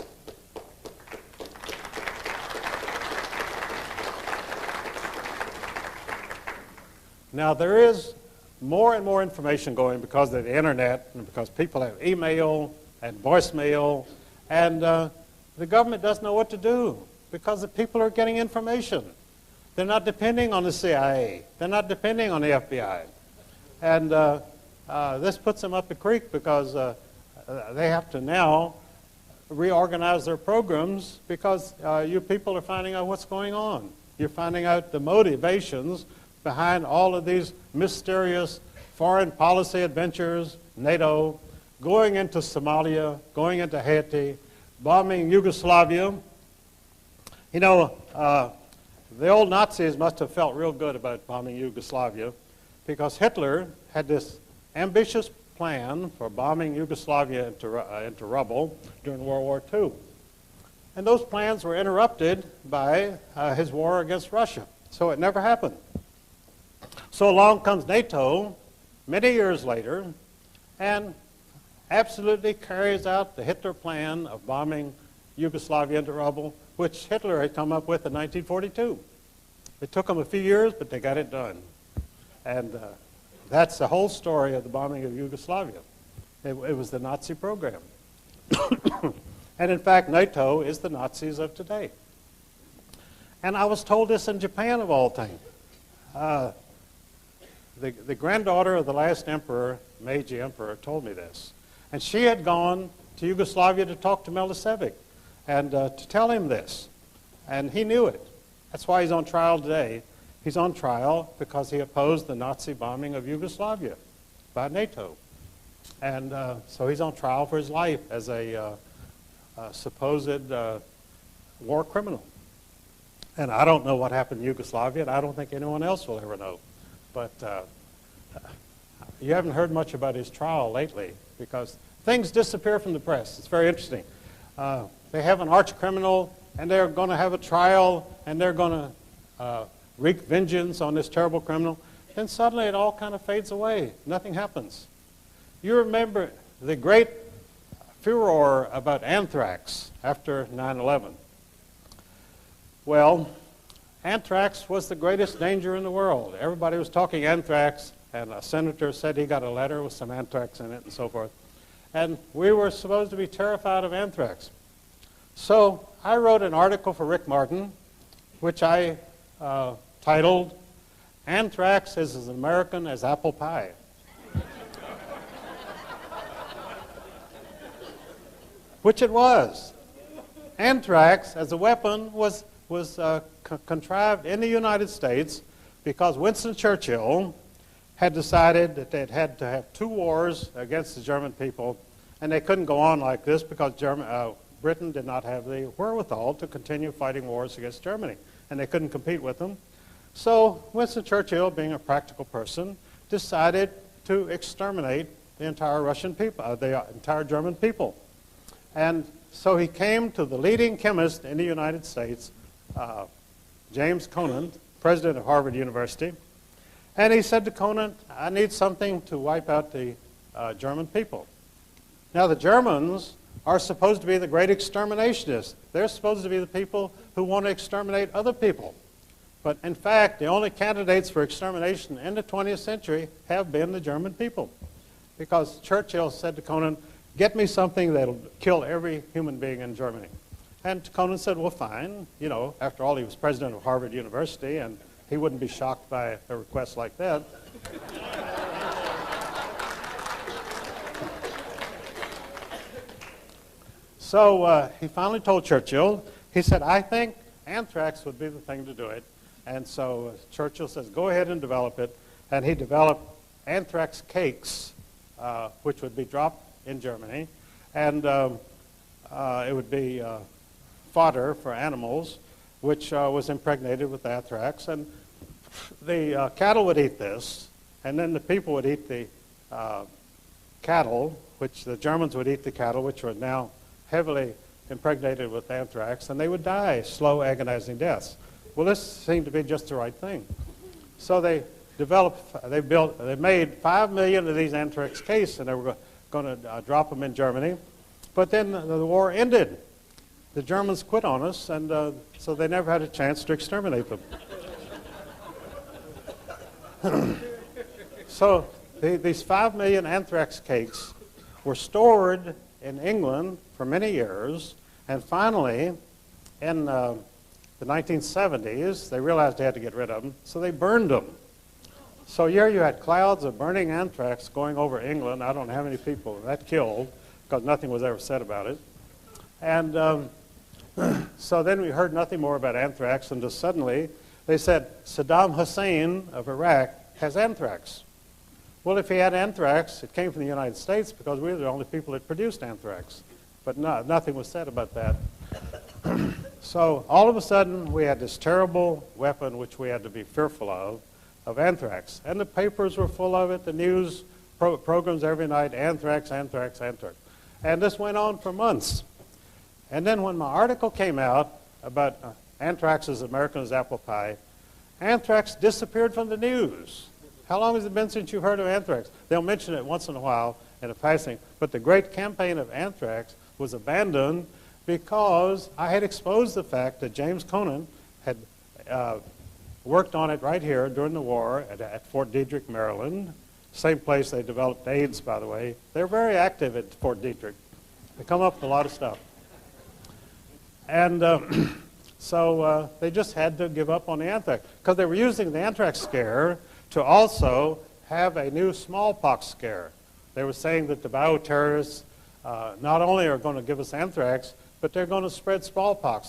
there is more and more information going because of the internet and because people have email and voicemail, and the government doesn't know what to do because the people are getting information. They're not depending on the CIA. They're not depending on the FBI. And this puts them up the creek because they have to now reorganize their programs because you people are finding out what's going on. You're finding out the motivations behind all of these mysterious foreign policy adventures, NATO, going into Somalia, going into Haiti, bombing Yugoslavia. You know, the old Nazis must have felt real good about bombing Yugoslavia because Hitler had this ambitious plan for bombing Yugoslavia into rubble during World War II. And those plans were interrupted by his war against Russia. So it never happened. So along comes NATO many years later and absolutely carries out the Hitler plan of bombing Yugoslavia into rubble, which Hitler had come up with in 1942. It took them a few years, but they got it done. And that's the whole story of the bombing of Yugoslavia. It was the Nazi program. And in fact, NATO is the Nazis of today. And I was told this in Japan, of all things. The granddaughter of the last emperor, Meiji Emperor, told me this. And she had gone to Yugoslavia to talk to Milicevic and to tell him this. And he knew it. That's why he's on trial today. He's on trial because he opposed the Nazi bombing of Yugoslavia by NATO. And so he's on trial for his life as a supposed war criminal. And I don't know what happened in Yugoslavia, and I don't think anyone else will ever know. But you haven't heard much about his trial lately because things disappear from the press. It's very interesting. They have an arch criminal, and they're going to have a trial, and they're going to wreak vengeance on this terrible criminal. Then suddenly it all kind of fades away. Nothing happens. You remember the great furor about anthrax after 9/11. Well, anthrax was the greatest danger in the world. Everybody was talking anthrax, and a senator said he got a letter with some anthrax in it and so forth. And we were supposed to be terrified of anthrax. So I wrote an article for Rick Martin, which I titled, "Anthrax is as American as Apple Pie." Which it was. Anthrax as a weapon was contrived in the United States because Winston Churchill had decided that they had to have 2 wars against the German people, and they couldn't go on like this because Britain did not have the wherewithal to continue fighting wars against Germany, and they couldn't compete with them. So Winston Churchill, being a practical person, decided to exterminate the entire Russian people, the entire German people. And so he came to the leading chemist in the United States, James Conant, president of Harvard University, and he said to Conant, I need something to wipe out the German people. Now the Germans are supposed to be the great exterminationists. They're supposed to be the people who want to exterminate other people. But in fact, the only candidates for extermination in the 20th century have been the German people. Because Churchill said to Conant, get me something that'll kill every human being in Germany. And Conant said, well, fine. You know, after all, he was president of Harvard University, and he wouldn't be shocked by a request like that. So he finally told Churchill, he said, I think anthrax would be the thing to do it. And so Churchill says, go ahead and develop it. And he developed anthrax cakes, which would be dropped in Germany. And it would be fodder for animals, which was impregnated with anthrax. And the cattle would eat this, and then the people would eat the cattle, which the Germans would eat the cattle, which were now heavily impregnated with anthrax, and they would die slow, agonizing deaths. Well, this seemed to be just the right thing. So they made 5 million of these anthrax cases, and they were going to drop them in Germany. But then the war ended. The Germans quit on us, and so they never had a chance to exterminate them. So these 5 million anthrax cakes were stored in England for many years, and finally, in the 1970s, they realized they had to get rid of them, so they burned them. So here you had clouds of burning anthrax going over England. I don't know how many people that killed, because nothing was ever said about it. And so then we heard nothing more about anthrax until suddenly they said, Saddam Hussein of Iraq has anthrax. Well, if he had anthrax, it came from the United States because we were the only people that produced anthrax. But nothing was said about that. So all of a sudden, we had this terrible weapon which we had to be fearful of anthrax. And the papers were full of it, the news programs every night, anthrax, anthrax, anthrax. And this went on for months. And then when my article came out about anthrax as American as apple pie, anthrax disappeared from the news. How long has it been since you've heard of anthrax? They'll mention it once in a while in a passing, but the great campaign of anthrax was abandoned because I had exposed the fact that James Conant had worked on it right here during the war at Fort Detrick, Maryland. Same place they developed AIDS, by the way. They're very active at Fort Detrick. They come up with a lot of stuff. And so they just had to give up on the anthrax because they were using the anthrax scare to also have a new smallpox scare. They were saying that the bioterrorists not only are going to give us anthrax, but they're going to spread smallpox.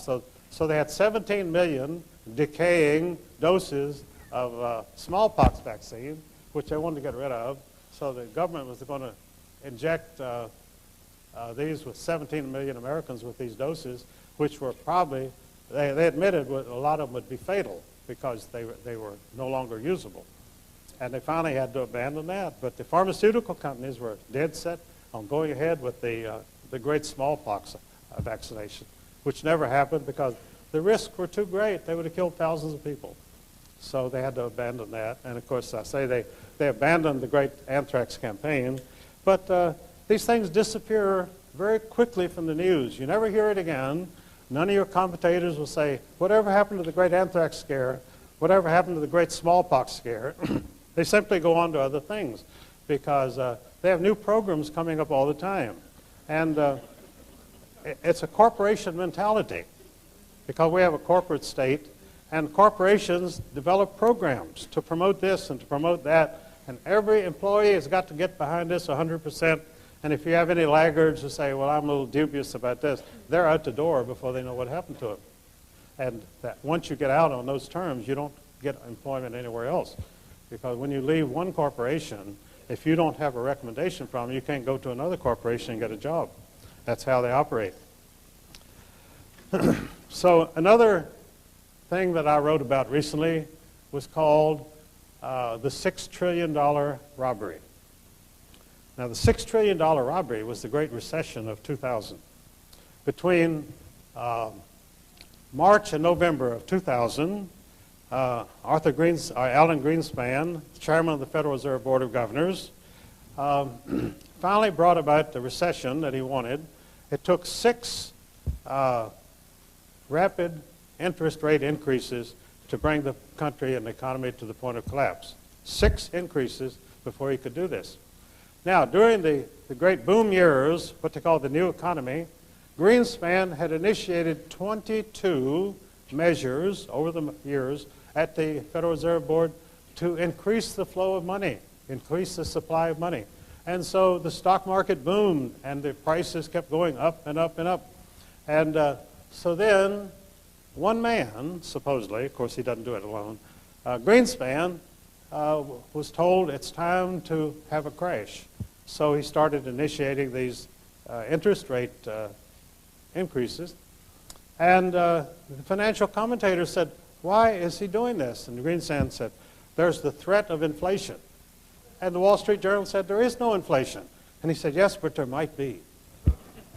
So they had 17 million decaying doses of smallpox vaccine, which they wanted to get rid of. So the government was going to inject these with 17 million Americans with these doses, which were probably, they admitted a lot of them would be fatal because they were no longer usable. And they finally had to abandon that. But the pharmaceutical companies were dead set on going ahead with the great smallpox vaccination, which never happened because the risks were too great. They would have killed thousands of people. So they had to abandon that. And of course, I say they abandoned the great anthrax campaign. But these things disappear very quickly from the news. You never hear it again. None of your commentators will say, whatever happened to the great anthrax scare, whatever happened to the great smallpox scare. They simply go on to other things because they have new programs coming up all the time. And it's a corporation mentality because we have a corporate state, and corporations develop programs to promote this and to promote that, and every employee has got to get behind this 100%. And if you have any laggards who say, well, I'm a little dubious about this, they're out the door before they know what happened to them. And that once you get out on those terms, you don't get employment anywhere else. Because when you leave one corporation, if you don't have a recommendation from them, you can't go to another corporation and get a job. That's how they operate. So another thing that I wrote about recently was called the $6 trillion robbery. Now, the $6 trillion robbery was the Great Recession of 2000. Between March and November of 2000, Alan Greenspan, chairman of the Federal Reserve Board of Governors, finally brought about the recession that he wanted. It took 6 rapid interest rate increases to bring the country and the economy to the point of collapse. 6 increases before he could do this. Now, during the great boom years, what they call the new economy, Greenspan had initiated 22 measures over the years at the Federal Reserve Board to increase the flow of money, increase the supply of money. And so the stock market boomed, and the prices kept going up and up and up. And so then one man, supposedly, of course he doesn't do it alone, Greenspan was told it's time to have a crash. So he started initiating these interest rate increases. And the financial commentators said, why is he doing this? And Greenspan said, there's the threat of inflation. And the Wall Street Journal said, there is no inflation. And he said, yes, but there might be.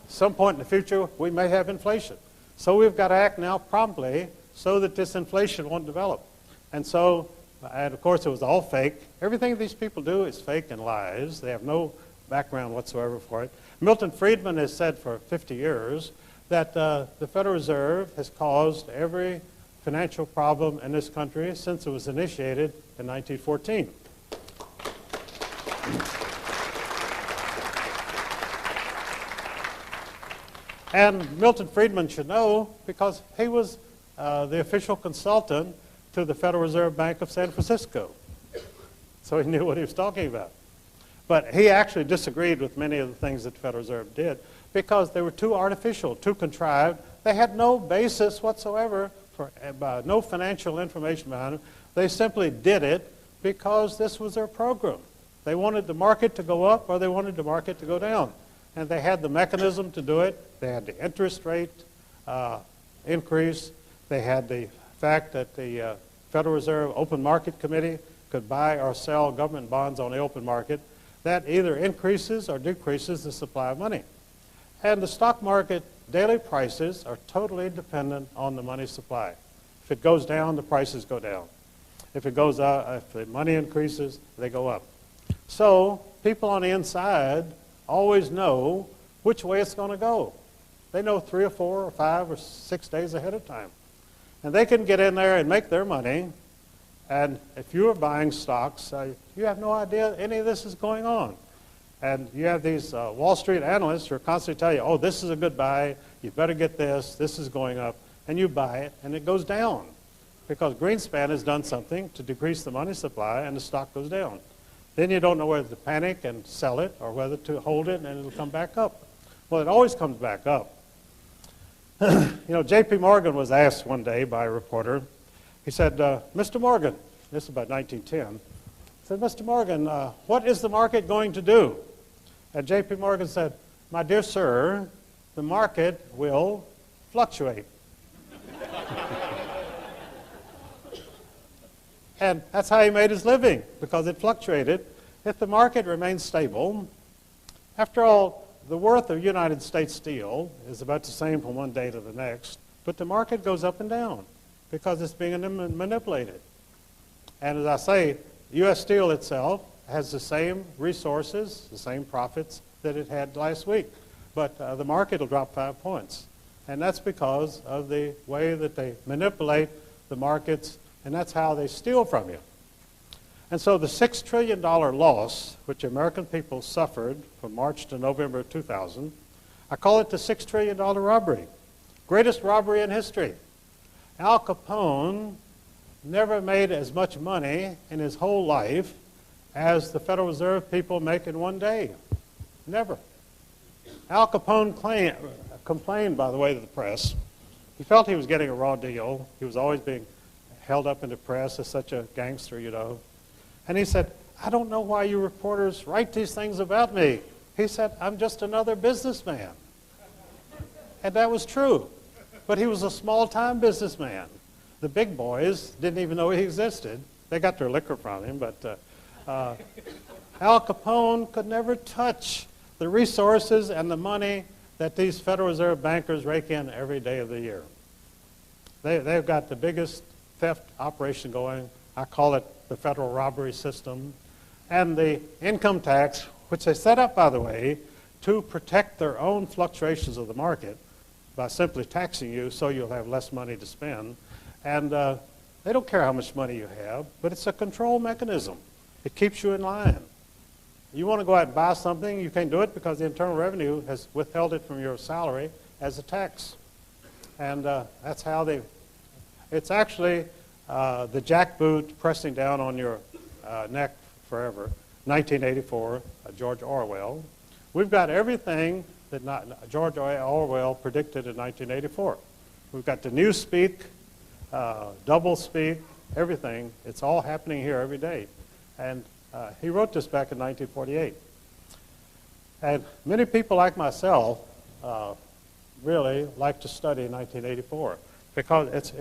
Some point in the future, we may have inflation. So we've got to act now promptly so that this inflation won't develop. And so, and of course, it was all fake. Everything these people do is fake and lies. They have no background whatsoever for it. Milton Friedman has said for 50 years that the Federal Reserve has caused every financial problem in this country since it was initiated in 1914. And Milton Friedman should know because he was the official consultant to the Federal Reserve Bank of San Francisco. So he knew what he was talking about. But he actually disagreed with many of the things that the Federal Reserve did because they were too artificial, too contrived. They had no basis whatsoever, for no financial information behind them. They simply did it because this was their program. They wanted the market to go up or they wanted the market to go down. And they had the mechanism to do it. They had the interest rate increase. They had the fact that the Federal Reserve Open Market Committee could buy or sell government bonds on the open market. That either increases or decreases the supply of money. And the stock market daily prices are totally dependent on the money supply. If it goes down, the prices go down. If it goes up, if the money increases, they go up. So people on the inside always know which way it's going to go. They know 3 or 4 or 5 or 6 days ahead of time. And they can get in there and make their money. And if you are buying stocks, you have no idea any of this is going on. And you have these Wall Street analysts who are constantly telling you, oh, this is a good buy, you better get this is going up. And you buy it, and it goes down. Because Greenspan has done something to decrease the money supply, and the stock goes down. Then you don't know whether to panic and sell it or whether to hold it and it'll come back up. Well, it always comes back up. You know, J.P. Morgan was asked one day by a reporter, he said, Mr. Morgan, this is about 1910, he said, Mr. Morgan, what is the market going to do? And J.P. Morgan said, my dear sir, the market will fluctuate. And that's how he made his living, because it fluctuated. If the market remains stable, after all, the worth of United States steel is about the same from one day to the next, but the market goes up and down because it's being manipulated. And as I say, U.S. Steel itself has the same resources, the same profits that it had last week, but the market will drop 5 points. And that's because of the way that they manipulate the markets, and that's how they steal from you. And so the $6 trillion loss, which American people suffered from March to November of 2000, I call it the $6 trillion robbery. Greatest robbery in history. Al Capone never made as much money in his whole life as the Federal Reserve people make in one day. Never. Al Capone complained, by the way, to the press. He felt he was getting a raw deal. He was always being held up in the press as such a gangster, you know. And he said, I don't know why you reporters write these things about me. He said, I'm just another businessman. And that was true. But he was a small-time businessman. The big boys didn't even know he existed. They got their liquor from him, but Al Capone could never touch the resources and the money that these Federal Reserve bankers rake in every day of the year. They've got the biggest theft operation going. I call it the federal robbery system. And the income tax, which they set up, by the way, to protect their own fluctuations of the market by simply taxing you so you'll have less money to spend. And they don't care how much money you have, but it's a control mechanism. It keeps you in line. You want to go out and buy something, you can't do it because the Internal Revenue has withheld it from your salary as a tax. And that's how it's actually the jackboot pressing down on your neck forever. 1984, George Orwell. We've got everything that George Orwell predicted in 1984. We've got the newspeak, double speak, everything. It's all happening here every day. And he wrote this back in 1948. And many people like myself really like to study 1984 because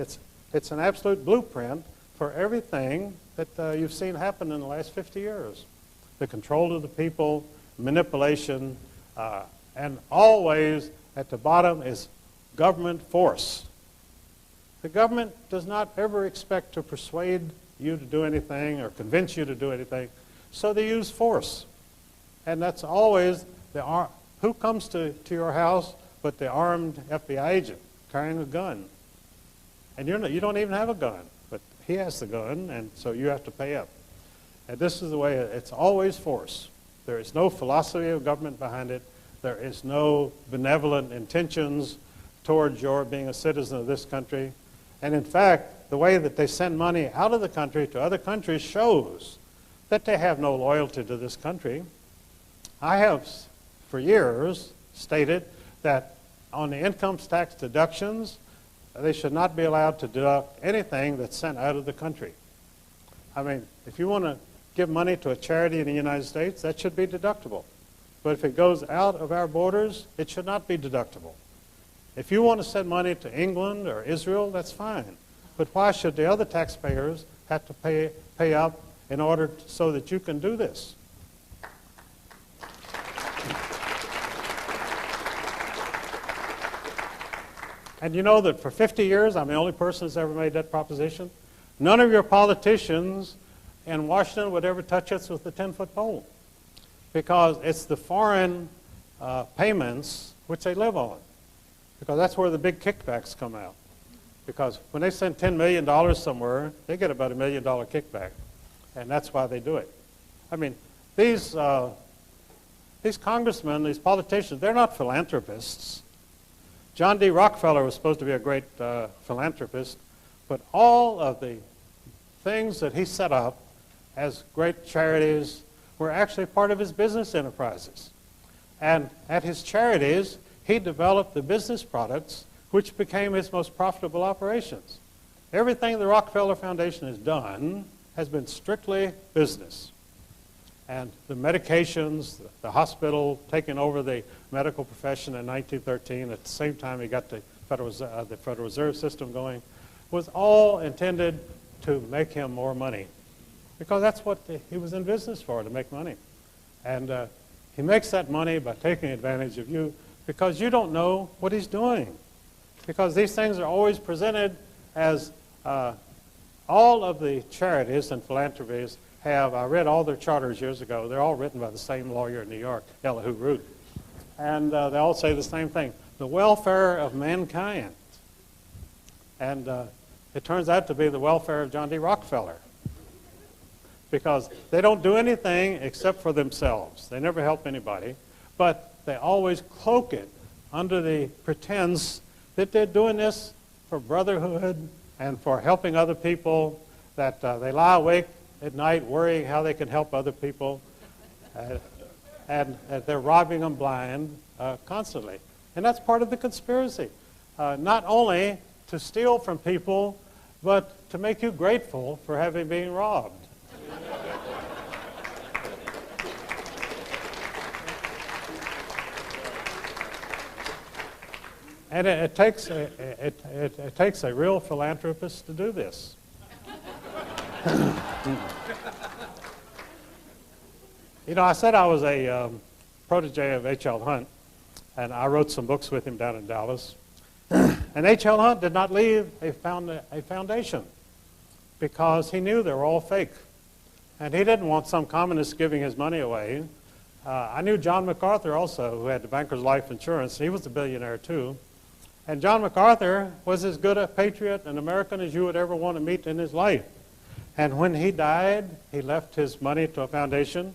it's an absolute blueprint for everything that you've seen happen in the last 50 years. The control of the people, manipulation, and always at the bottom is government force. The government does not ever expect to persuade you to do anything or convince you to do anything, so they use force. And that's always who comes to your house but the armed FBI agent carrying a gun. And you don't even have a gun, but he has the gun, and so you have to pay up. And this is the way it's always force. There is no philosophy of government behind it. There is no benevolent intentions towards your being a citizen of this country. And in fact, the way that they send money out of the country to other countries shows that they have no loyalty to this country. I have, for years, stated that on the income tax deductions, they should not be allowed to deduct anything that's sent out of the country. I mean, if you want to give money to a charity in the United States, that should be deductible. But if it goes out of our borders, it should not be deductible. If you want to send money to England or Israel, that's fine. But why should the other taxpayers have to pay up in order so that you can do this? And you know that for 50 years, I'm the only person who's ever made that proposition. None of your politicians in Washington would ever touch us with a 10-foot pole because it's the foreign payments which they live on, because that's where the big kickbacks come out. Because when they send $10 million somewhere, they get about $1 million kickback, and that's why they do it. I mean, these congressmen, these politicians, they're not philanthropists. John D. Rockefeller was supposed to be a great philanthropist, but all of the things that he set up as great charities were actually part of his business enterprises. And at his charities, he developed the business products which became his most profitable operations. Everything the Rockefeller Foundation has done has been strictly business. And the medications, the hospital taking over the medical profession in 1913, at the same time he got the Federal Reserve System going, was all intended to make him more money. Because that's what he was in business for, to make money. And he makes that money by taking advantage of you because you don't know what he's doing. Because these things are always presented as all of the charities and philanthropies have, I read all their charters years ago, they're all written by the same lawyer in New York, Elihu Root. And they all say the same thing, the welfare of mankind. And it turns out to be the welfare of John D. Rockefeller. Because they don't do anything except for themselves. They never help anybody. But they always cloak it under the pretense that they're doing this for brotherhood and for helping other people, that they lie awake at night worrying how they can help other people, and they're robbing them blind constantly. And that's part of the conspiracy. Not only to steal from people, but to make you grateful for having been robbed. And it takes a real philanthropist to do this. You know, I said I was a protege of H.L. Hunt, and I wrote some books with him down in Dallas. And H.L. Hunt did not leave a foundation because he knew they were all fake. And he didn't want some communist giving his money away. I knew John MacArthur also, who had the Bankers Life Insurance. He was a billionaire too. And John MacArthur was as good a patriot and American as you would ever want to meet in his life. And when he died, he left his money to a foundation.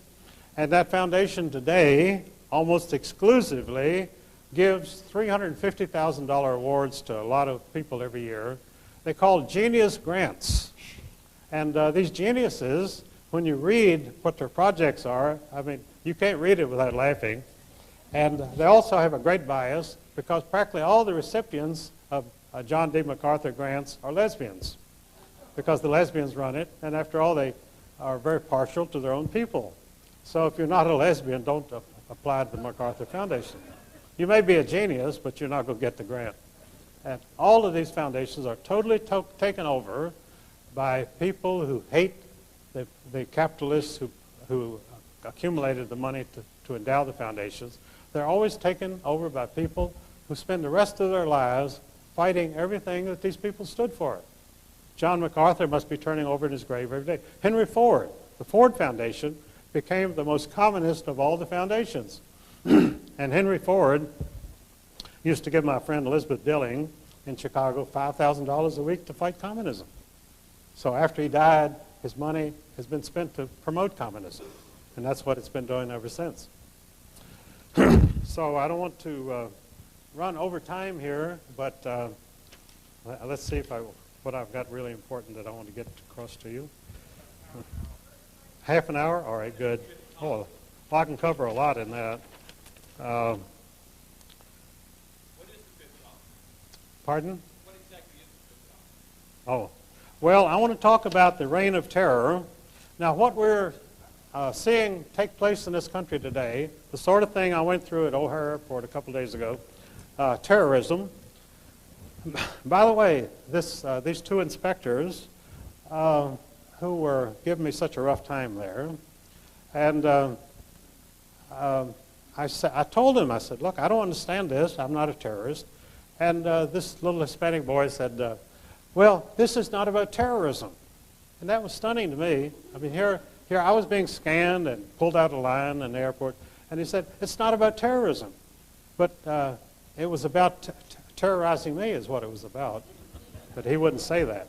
And that foundation today almost exclusively gives $350,000 awards to a lot of people every year. They call genius grants. And these geniuses, when you read what their projects are, I mean, you can't read it without laughing. And they also have a great bias because practically all the recipients of John D. MacArthur grants are lesbians because the lesbians run it, and after all, they are very partial to their own people. So if you're not a lesbian, don't apply to the MacArthur Foundation. You may be a genius, but you're not going to get the grant. And all of these foundations are totally taken over by people who hate the capitalists who accumulated the money to endow the foundations. They're always taken over by people who spend the rest of their lives fighting everything that these people stood for. John MacArthur must be turning over in his grave every day. Henry Ford, the Ford Foundation, became the most communist of all the foundations. And Henry Ford used to give my friend Elizabeth Dilling in Chicago $5,000 a week to fight communism. So after he died, his money has been spent to promote communism. And that's what it's been doing ever since. So I don't want to run over time here, but let's see what I've got really important that I want to get across to you. Half an hour? All right, good. Oh, well, I can cover a lot in that. What is the fifth column? Pardon? What exactly is the fifth column? Oh, well, I want to talk about the reign of terror. Now, what we're seeing take place in this country today, the sort of thing I went through at O'Hare Airport a couple days ago, terrorism. By the way, these two inspectors who were giving me such a rough time there, and I told him, I said, look, I don't understand this. I'm not a terrorist. And this little Hispanic boy said, well, this is not about terrorism. And that was stunning to me. I mean, here I was being scanned and pulled out of line in the airport, and he said, it's not about terrorism. But it was about terrorizing me is what it was about. But he wouldn't say that.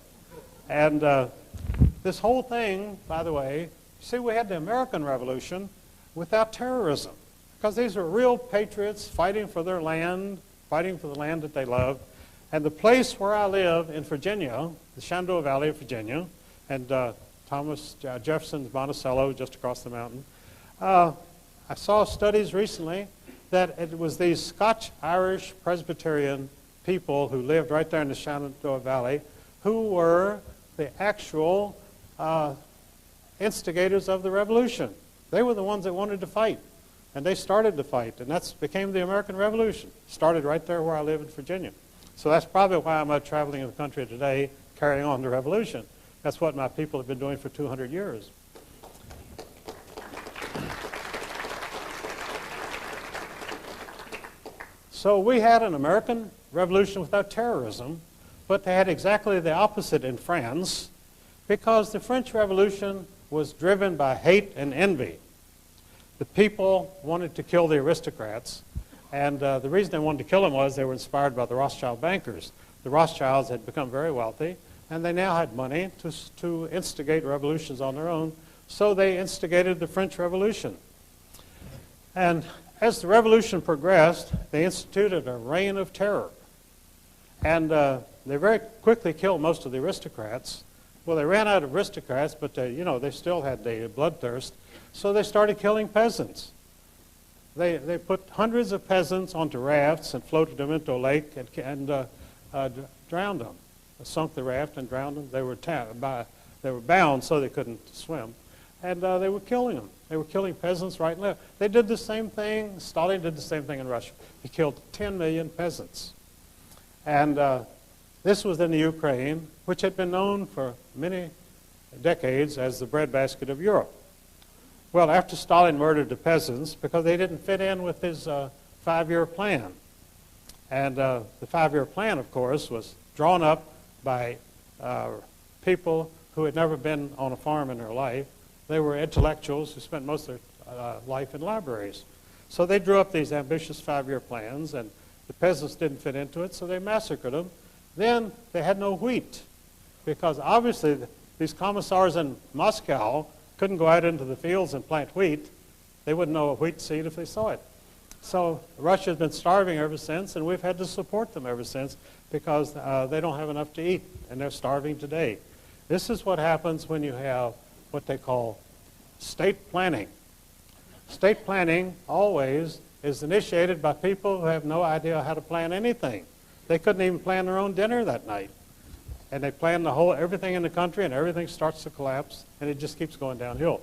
And this whole thing, by the way, see, we had the American Revolution without terrorism. Because these were real patriots fighting for their land, fighting for the land that they loved. And the place where I live in Virginia, the Shenandoah Valley of Virginia, and Thomas Jefferson's Monticello just across the mountain, I saw studies recently that it was these Scotch-Irish Presbyterian people who lived right there in the Shenandoah Valley who were the actual instigators of the revolution. They were the ones that wanted to fight. And they started the fight, and that became the American Revolution. Started right there where I live in Virginia. So that's probably why I'm out traveling in the country today, carrying on the revolution. That's what my people have been doing for 200 years. So we had an American Revolution without terrorism, but they had exactly the opposite in France, because the French Revolution was driven by hate and envy. The people wanted to kill the aristocrats, and the reason they wanted to kill them was they were inspired by the Rothschild bankers. The Rothschilds had become very wealthy, and they now had money to instigate revolutions on their own, so they instigated the French Revolution. And as the revolution progressed, they instituted a reign of terror. And they very quickly killed most of the aristocrats. Well, they ran out of aristocrats, but they still had the bloodthirst. So they started killing peasants. They put hundreds of peasants onto rafts and floated them into a lake and drowned them. They sunk the raft and drowned them. They were bound so they couldn't swim. And they were killing them. They were killing peasants right and left. They did the same thing. Stalin did the same thing in Russia. He killed 10 million peasants. And this was in the Ukraine, which had been known for many decades as the breadbasket of Europe. Well, after Stalin murdered the peasants because they didn't fit in with his 5-year plan. And the 5-year plan, of course, was drawn up by people who had never been on a farm in their life. They were intellectuals who spent most of their life in libraries. So they drew up these ambitious 5-year plans, and the peasants didn't fit into it, so they massacred them. Then they had no wheat, because obviously these commissars in Moscow couldn't go out into the fields and plant wheat. They wouldn't know a wheat seed if they saw it. So Russia's been starving ever since, and we've had to support them ever since because they don't have enough to eat, and they're starving today. This is what happens when you have what they call state planning. State planning always is initiated by people who have no idea how to plan anything. They couldn't even plan their own dinner that night. And they plan everything in the country, and everything starts to collapse, and it just keeps going downhill.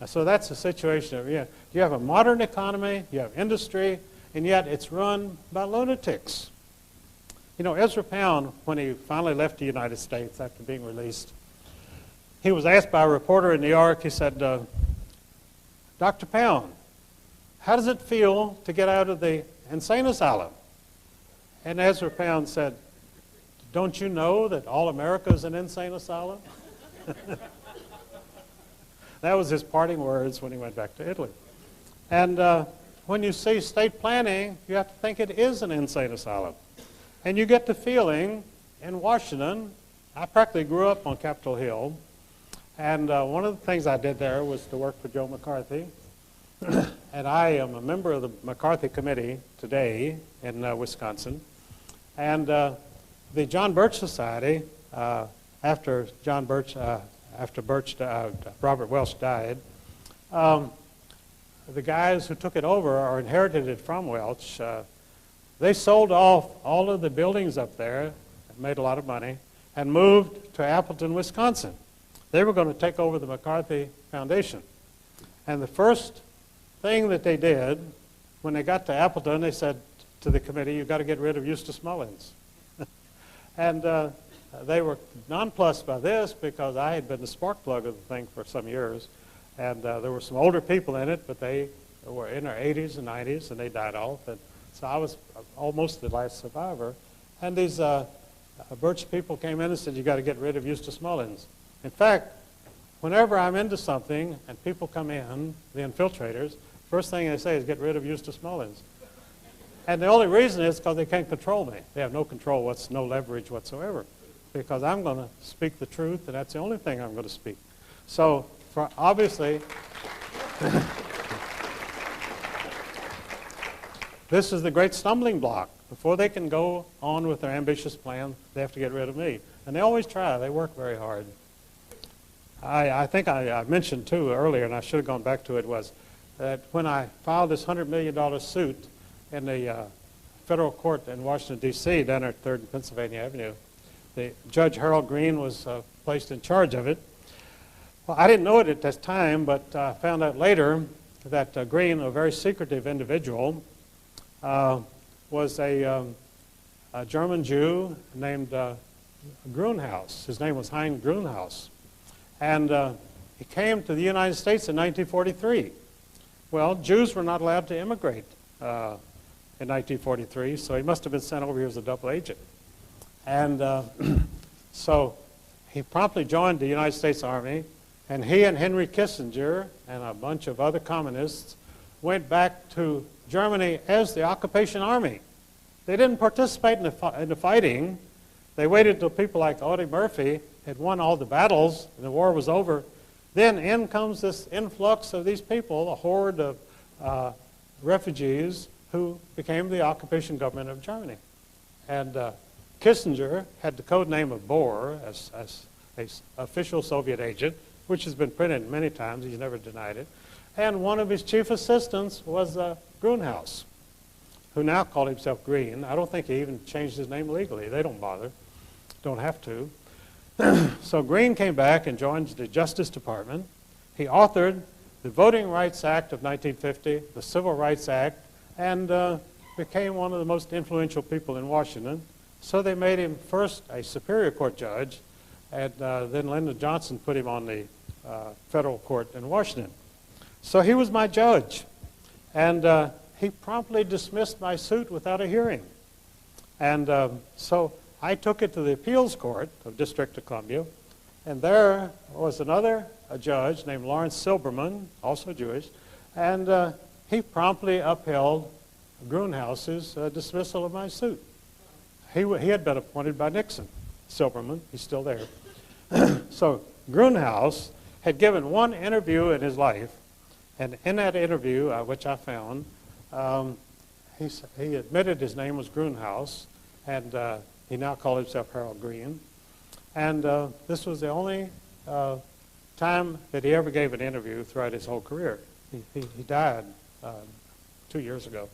So that's the situation. You have a modern economy, you have industry, and yet it's run by lunatics. You know, Ezra Pound, when he finally left the United States after being released, he was asked by a reporter in New York, he said, Dr. Pound, how does it feel to get out of the insane asylum? And Ezra Pound said, don't you know that all America is an insane asylum? That was his parting words when he went back to Italy. And when you see state planning, you have to think it is an insane asylum. And you get the feeling in Washington, I practically grew up on Capitol Hill, and one of the things I did there was to work for Joe McCarthy. And I am a member of the McCarthy Committee today in Wisconsin. And the John Birch Society, after Robert Welch died, the guys who took it over or inherited it from Welch, they sold off all of the buildings up there, made a lot of money, and moved to Appleton, Wisconsin. They were going to take over the McCarthy Foundation. And the first thing that they did, when they got to Appleton, they said to the committee, you've got to get rid of Eustace Mullins. And they were nonplussed by this because I had been the spark plug of the thing for some years. And there were some older people in it, but they were in their 80s and 90s, and they died off. And so I was almost the last survivor. And these Birch people came in and said, you got to get rid of Eustace Mullins. In fact, whenever I'm into something and people come in, the infiltrators, first thing they say is get rid of Eustace Mullins. And the only reason is because they can't control me. They have no control, no leverage whatsoever. Because I'm going to speak the truth, and that's the only thing I'm going to speak. So, obviously, this is the great stumbling block. Before they can go on with their ambitious plan, they have to get rid of me. And they always try. They work very hard. I think I mentioned, too, earlier, and I should have gone back to it, was that when I filed this $100 million suit in the federal court in Washington, D.C., down at 3rd and Pennsylvania Avenue, the Judge Harold Green was placed in charge of it. Well, I didn't know it at that time, but I found out later that Green, a very secretive individual, was a German Jew named Grunhaus. His name was Hein Grunhaus. And he came to the United States in 1943. Well, Jews were not allowed to immigrate in 1943, so he must have been sent over here as a double agent. And so he promptly joined the United States Army, and he and Henry Kissinger and a bunch of other communists went back to Germany as the occupation army. They didn't participate in the fighting. They waited until people like Audie Murphy had won all the battles and the war was over. Then in comes this influx of these people, a horde of refugees who became the occupation government of Germany. And Kissinger had the code name of Bohr as an official Soviet agent, which has been printed many times. He's never denied it. And one of his chief assistants was Grunhaus, who now called himself Green. I don't think he even changed his name legally. They don't bother. Don't have to. So Green came back and joined the Justice Department. He authored the Voting Rights Act of 1950, the Civil Rights Act, and became one of the most influential people in Washington. So they made him first a Superior Court judge, and then Lyndon Johnson put him on the federal court in Washington. So he was my judge, and he promptly dismissed my suit without a hearing. And so I took it to the appeals court of District of Columbia, and there was another judge named Lawrence Silberman, also Jewish, and he promptly upheld Grunhaus's dismissal of my suit. He had been appointed by Nixon, Silberman. He's still there. So Grunhaus had given one interview in his life, and in that interview, which I found, he admitted his name was Grunhaus, and he now called himself Harold Green. And this was the only time that he ever gave an interview throughout his whole career. He died 2 years ago.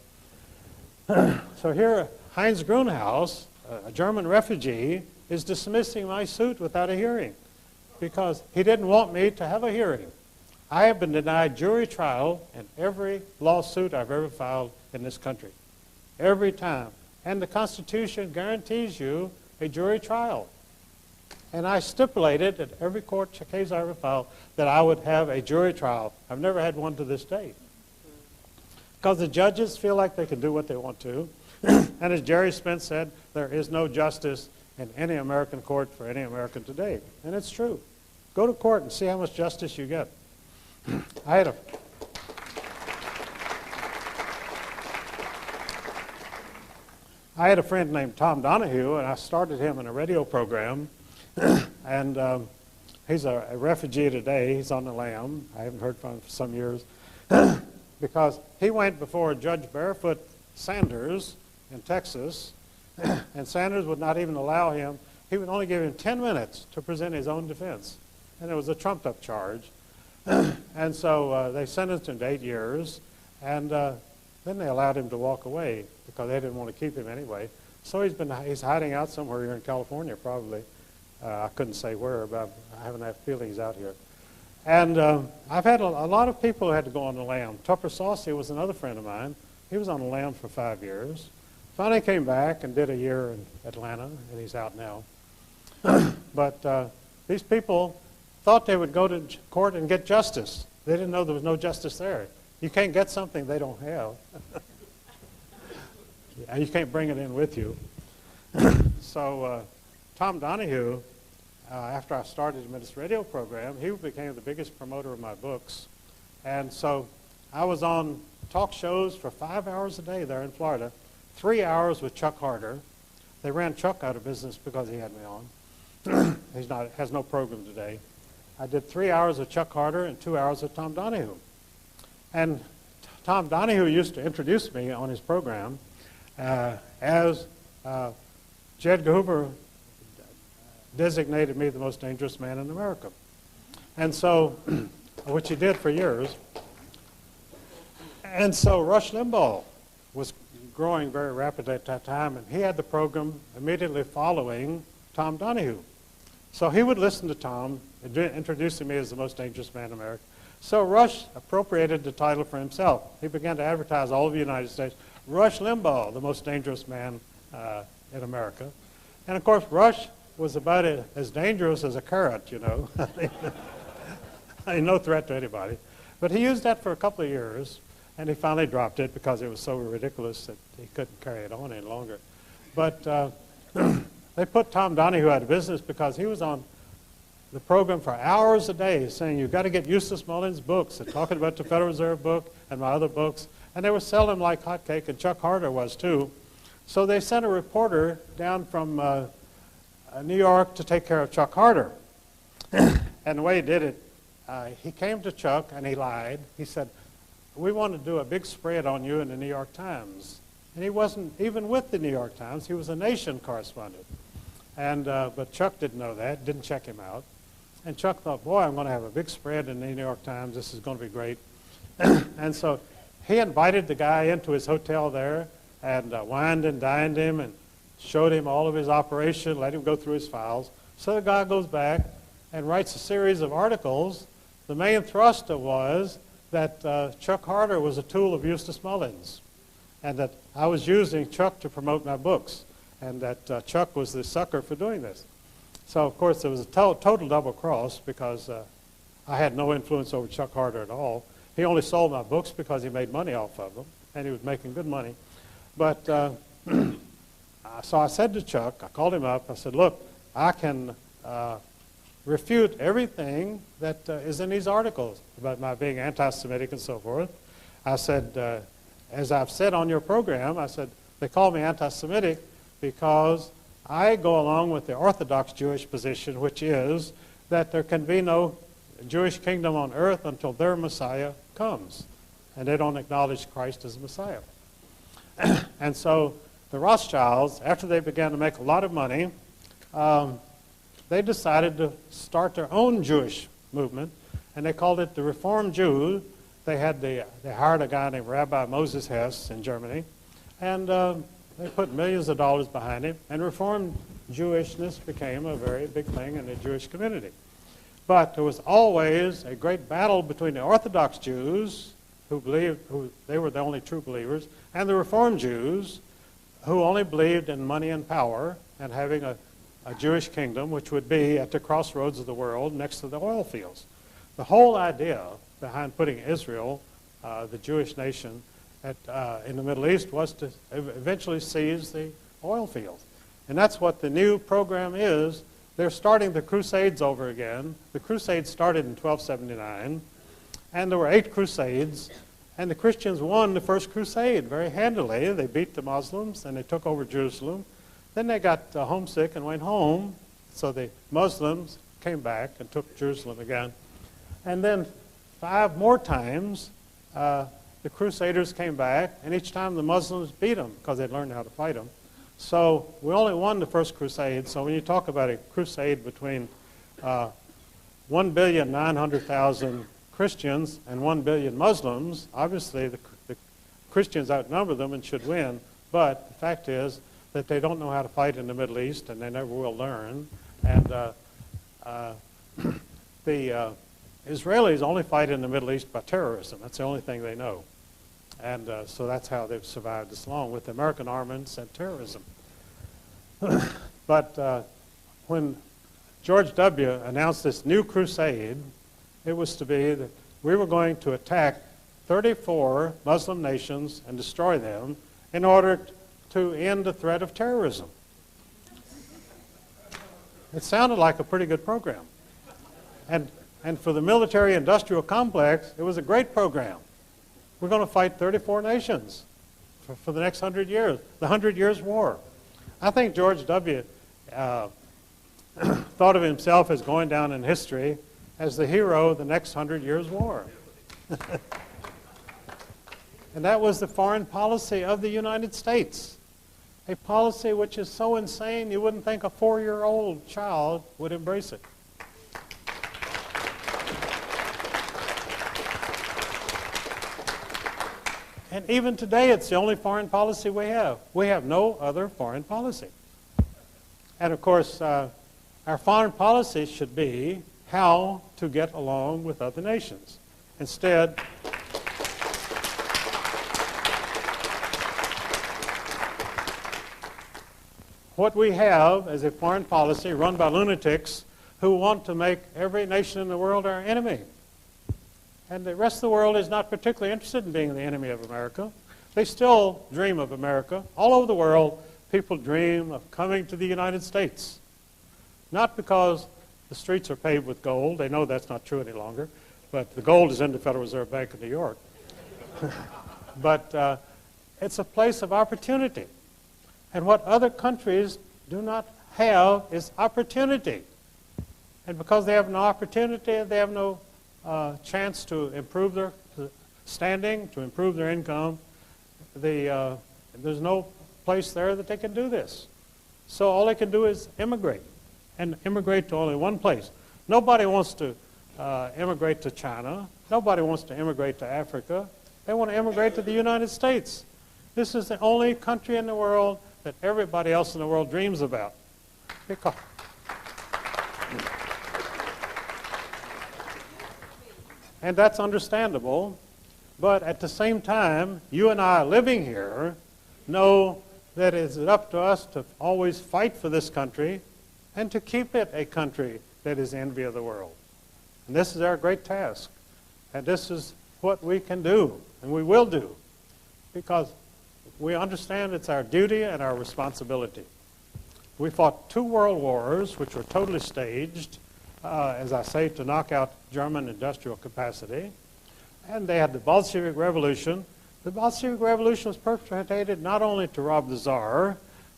So here, Heinz Grunhaus, a German refugee, is dismissing my suit without a hearing because he didn't want me to have a hearing. I have been denied jury trial in every lawsuit I've ever filed in this country. Every time. And the Constitution guarantees you a jury trial. And I stipulated at every court case I ever filed that I would have a jury trial. I've never had one to this day. Because the judges feel like they can do what they want to. And as Jerry Spence said, there is no justice in any American court for any American today. And it's true. Go to court and see how much justice you get. I had a friend named Tom Donahue, and I started him in a radio program. And he's a refugee today. He's on the lam. I haven't heard from him for some years. Because he went before Judge Barefoot Sanders in Texas, and Sanders would not even allow him. He would only give him 10 minutes to present his own defense. And it was a trumped-up charge. And so they sentenced him to 8 years, and then they allowed him to walk away because they didn't want to keep him anyway. So he's hiding out somewhere here in California, probably. I couldn't say where, but I haven't had feelings out here. And I've had a lot of people who had to go on the lam. Tupper Saucy was another friend of mine. He was on the lam for 5 years. Finally came back and did a year in Atlanta, and he's out now. But these people thought they would go to court and get justice. They didn't know there was no justice there. You can't get something they don't have. And you can't bring it in with you. So Tom Donahue, after I started this radio program, he became the biggest promoter of my books. And so I was on talk shows for 5 hours a day there in Florida, 3 hours with Chuck Harder. They ran Chuck out of business because he had me on. Has no program today. I did 3 hours with Chuck Harder and 2 hours with Tom Donahue. And Tom Donahue used to introduce me on his program as J. Edgar Hoover designated me the most dangerous man in America. And so, which he did for years. And so Rush Limbaugh was growing very rapidly at that time, and he had the program immediately following Tom Donahue. So he would listen to Tom, introducing me as the most dangerous man in America. So Rush appropriated the title for himself. He began to advertise all over the United States, Rush Limbaugh, the most dangerous man in America. And of course, Rush was about as dangerous as a carrot, you know. No threat to anybody. But he used that for a couple of years, and he finally dropped it because it was so ridiculous that he couldn't carry it on any longer. But they put Tom Donahue out of business because he was on the program for hours a day saying, you've got to get Eustace Mullins' books, and talking about the Federal Reserve book and my other books. And they were selling them like hotcake, and Chuck Harder was too. So they sent a reporter down from New York to take care of Chuck Harder. And the way he did it, he came to Chuck and he lied. He said, we want to do a big spread on you in the New York Times. And he wasn't even with the New York Times. He was a Nation correspondent. And but Chuck didn't know that, didn't check him out. And Chuck thought, boy, I'm going to have a big spread in the New York Times. This is going to be great. And so he invited the guy into his hotel there and wined and dined him and showed him all of his operation, let him go through his files. So the guy goes back and writes a series of articles. The main thrust was that Chuck Harder was a tool of Eustace Mullins and that I was using Chuck to promote my books. and that Chuck was the sucker for doing this. So, of course, it was a total double cross because I had no influence over Chuck Harder at all. He only sold my books because he made money off of them, and he was making good money. But so I said to Chuck, I called him up, I said, look, I can refute everything that is in these articles about my being anti-Semitic and so forth. I said, as I've said on your program, I said, they call me anti-Semitic because I go along with the Orthodox Jewish position, which is that there can be no Jewish kingdom on earth until their Messiah comes. And they don't acknowledge Christ as Messiah. And so the Rothschilds, after they began to make a lot of money, they decided to start their own Jewish movement, and they called it the Reformed Jew. They hired a guy named Rabbi Moses Hess in Germany, and they put millions of dollars behind him, and Reformed Jewishness became a very big thing in the Jewish community. But there was always a great battle between the Orthodox Jews, who they were the only true believers, and the Reformed Jews, who only believed in money and power and having a Jewish kingdom, which would be at the crossroads of the world next to the oil fields. The whole idea behind putting Israel, the Jewish nation, in the Middle East was to eventually seize the oil fields. And that's what the new program is. They're starting the Crusades over again. The Crusades started in 1279, and there were 8 Crusades, and the Christians won the first Crusade very handily. They beat the Muslims, and they took over Jerusalem. Then they got homesick and went home, so the Muslims came back and took Jerusalem again. And then 5 more times, the Crusaders came back, and each time the Muslims beat them because they'd learned how to fight them. So we only won the first Crusade. So when you talk about a crusade between 1,900,000 Christians and 1 billion Muslims, obviously the Christians outnumber them and should win. But the fact is that they don't know how to fight in the Middle East, and they never will learn. And the Israelis only fight in the Middle East by terrorism. That's the only thing they know. And so that's how they've survived this long, with American armaments and terrorism. But when George W. announced this new crusade, it was to be that we were going to attack 34 Muslim nations and destroy them in order to end the threat of terrorism. It sounded like a pretty good program. And for the military-industrial complex, it was a great program. We're going to fight 34 nations for the next 100 years, the 100 Years' War. I think George W. thought of himself as going down in history as the hero of the next 100 Years' War. And that was the foreign policy of the United States, a policy which is so insane you wouldn't think a 4-year-old child would embrace it. And even today, it's the only foreign policy we have. We have no other foreign policy. And of course, our foreign policy should be how to get along with other nations. Instead, what we have is a foreign policy run by lunatics who want to make every nation in the world our enemy. And the rest of the world is not particularly interested in being the enemy of America. They still dream of America. All over the world, people dream of coming to the United States. Not because the streets are paved with gold. They know that's not true any longer. But the gold is in the Federal Reserve Bank of New York. But it's a place of opportunity. And what other countries do not have is opportunity. And because they have no opportunity, they have no chance to improve their standing, to improve their income. There's no place there that they can do this. So all they can do is immigrate, and immigrate to only one place. Nobody wants to immigrate to China. Nobody wants to immigrate to Africa. They want to immigrate to the United States. This is the only country in the world that everybody else in the world dreams about. Because and that's understandable, but at the same time, you and I living here know that it's up to us to always fight for this country and to keep it a country that is the envy of the world. And this is our great task. And this is what we can do, and we will do, because we understand it's our duty and our responsibility. We fought 2 world wars, which were totally staged, as I say, to knock out German industrial capacity. And they had the Bolshevik Revolution. The Bolshevik Revolution was perpetrated not only to rob the Tsar,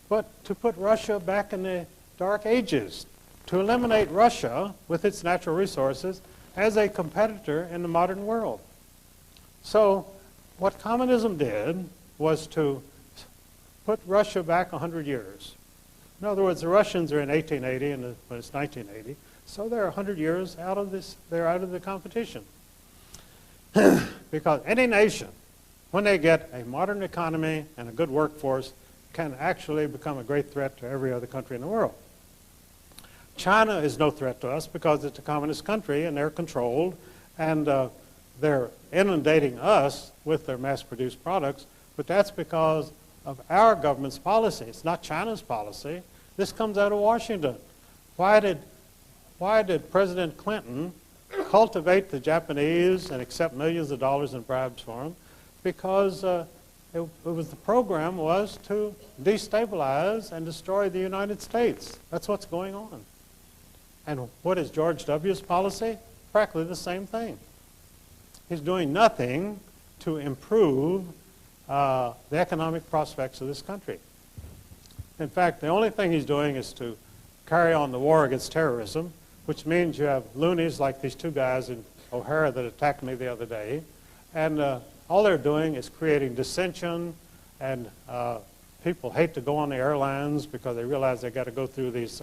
but to put Russia back in the Dark Ages, to eliminate Russia with its natural resources as a competitor in the modern world. So what communism did was to put Russia back 100 years. In other words, the Russians are in 1880, and when it's 1980, so they're 100 years out of this. They're out of the competition. Because any nation, when they get a modern economy and a good workforce, can actually become a great threat to every other country in the world. China is no threat to us because it's a communist country and they're controlled, and they're inundating us with their mass-produced products, but that's because of our government's policy. It's not China's policy. This comes out of Washington. Why did President Clinton cultivate the Japanese and accept millions of dollars in bribes for them? Because the program was to destabilize and destroy the United States. That's what's going on. And what is George W.'s policy? Practically the same thing. He's doing nothing to improve the economic prospects of this country. In fact, the only thing he's doing is to carry on the war against terrorism, which means you have loonies like these 2 guys in O'Hara that attacked me the other day, and all they're doing is creating dissension, and people hate to go on the airlines because they realize they got to go through these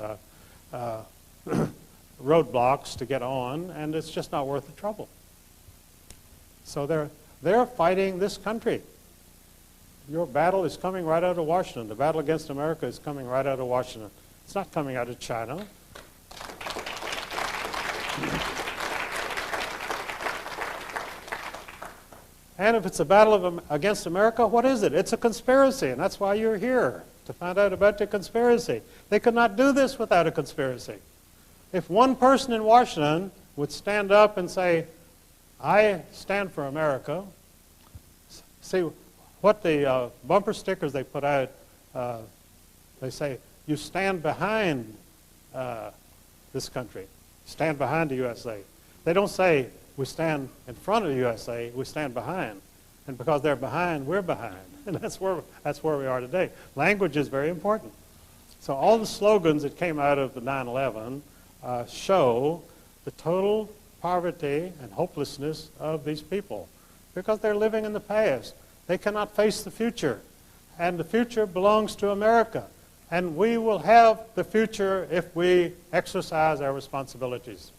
roadblocks to get on, and it's just not worth the trouble. So they're fighting this country. Your battle is coming right out of Washington. The battle against America is coming right out of Washington. It's not coming out of China. And if it's a battle against America, what is it? It's a conspiracy, and that's why you're here, to find out about the conspiracy. They could not do this without a conspiracy. If one person in Washington would stand up and say, I stand for America, see what the bumper stickers they put out, they say, you stand behind this country, stand behind the USA. They don't say, we stand in front of the USA, we stand behind. And because they're behind, we're behind. And that's where we are today. Language is very important. So all the slogans that came out of the 9/11 show the total poverty and hopelessness of these people because they're living in the past. They cannot face the future. And the future belongs to America. And we will have the future if we exercise our responsibilities.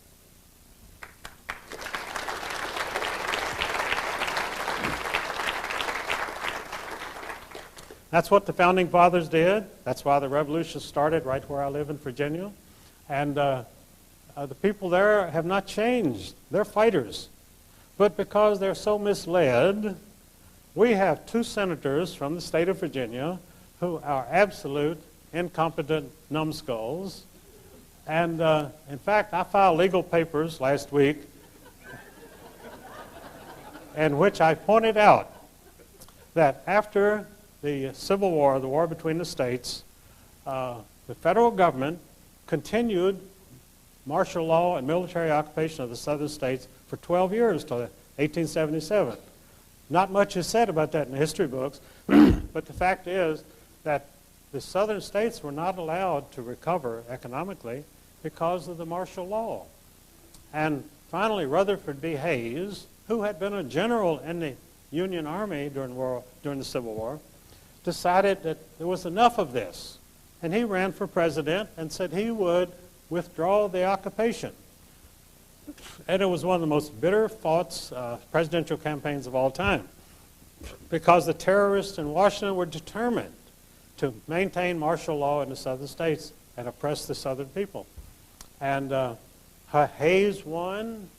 That's what the Founding Fathers did. That's why the revolution started right where I live in Virginia. And the people there have not changed. They're fighters. But because they're so misled, we have 2 senators from the state of Virginia who are absolute incompetent numbskulls. And in fact, I filed legal papers last week in which I pointed out that after the Civil War, the war between the states, the federal government continued martial law and military occupation of the southern states for 12 years till 1877. Not much is said about that in the history books, but the fact is that the southern states were not allowed to recover economically because of the martial law. And finally, Rutherford B. Hayes, who had been a general in the Union Army during the Civil War, decided that there was enough of this. And he ran for president and said he would withdraw the occupation. And it was one of the most bitter fought presidential campaigns of all time because the terrorists in Washington were determined to maintain martial law in the southern states and oppress the southern people. And Hayes won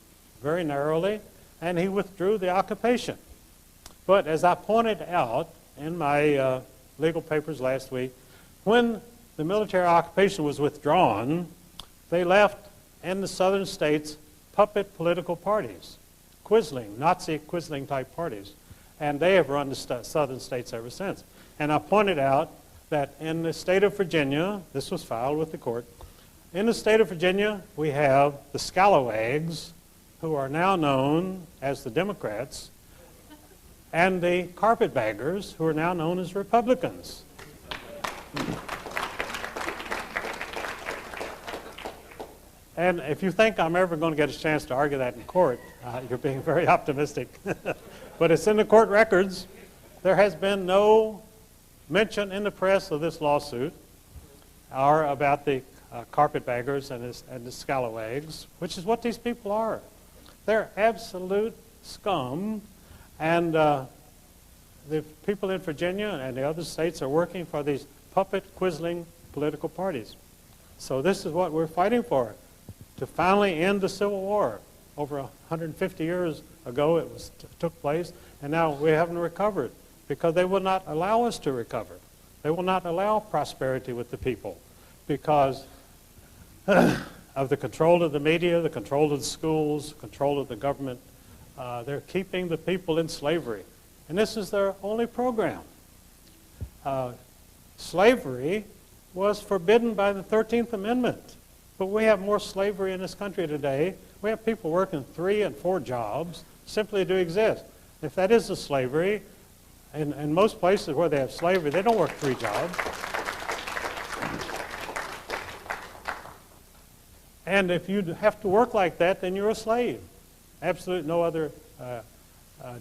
very narrowly, and he withdrew the occupation. But as I pointed out in my legal papers last week. When the military occupation was withdrawn, they left in the southern states puppet political parties, Nazi Quisling type parties. And they have run the southern states ever since. And I pointed out that in the state of Virginia, this was filed with the court, in the state of Virginia we have the scalawags, who are now known as the Democrats, and the carpetbaggers, who are now known as Republicans. And if you think I'm ever going to get a chance to argue that in court, you're being very optimistic. But it's in the court records. There has been no mention in the press of this lawsuit or about the carpetbaggers and the scalawags, which is what these people are. They're absolute scum. And the people in Virginia and the other states are working for these puppet Quisling political parties. So this is what we're fighting for, to finally end the Civil War. Over 150 years ago it took place, and now we haven't recovered because they will not allow us to recover. They will not allow prosperity with the people because of the control of the media, the control of the schools, control of the government. They're keeping the people in slavery. And this is their only program. Slavery was forbidden by the 13th Amendment. But we have more slavery in this country today. We have people working 3 and 4 jobs simply to exist. If that is a slavery, in most places where they have slavery, they don't work 3 jobs. And if you have to work like that, then you're a slave. Absolutely no other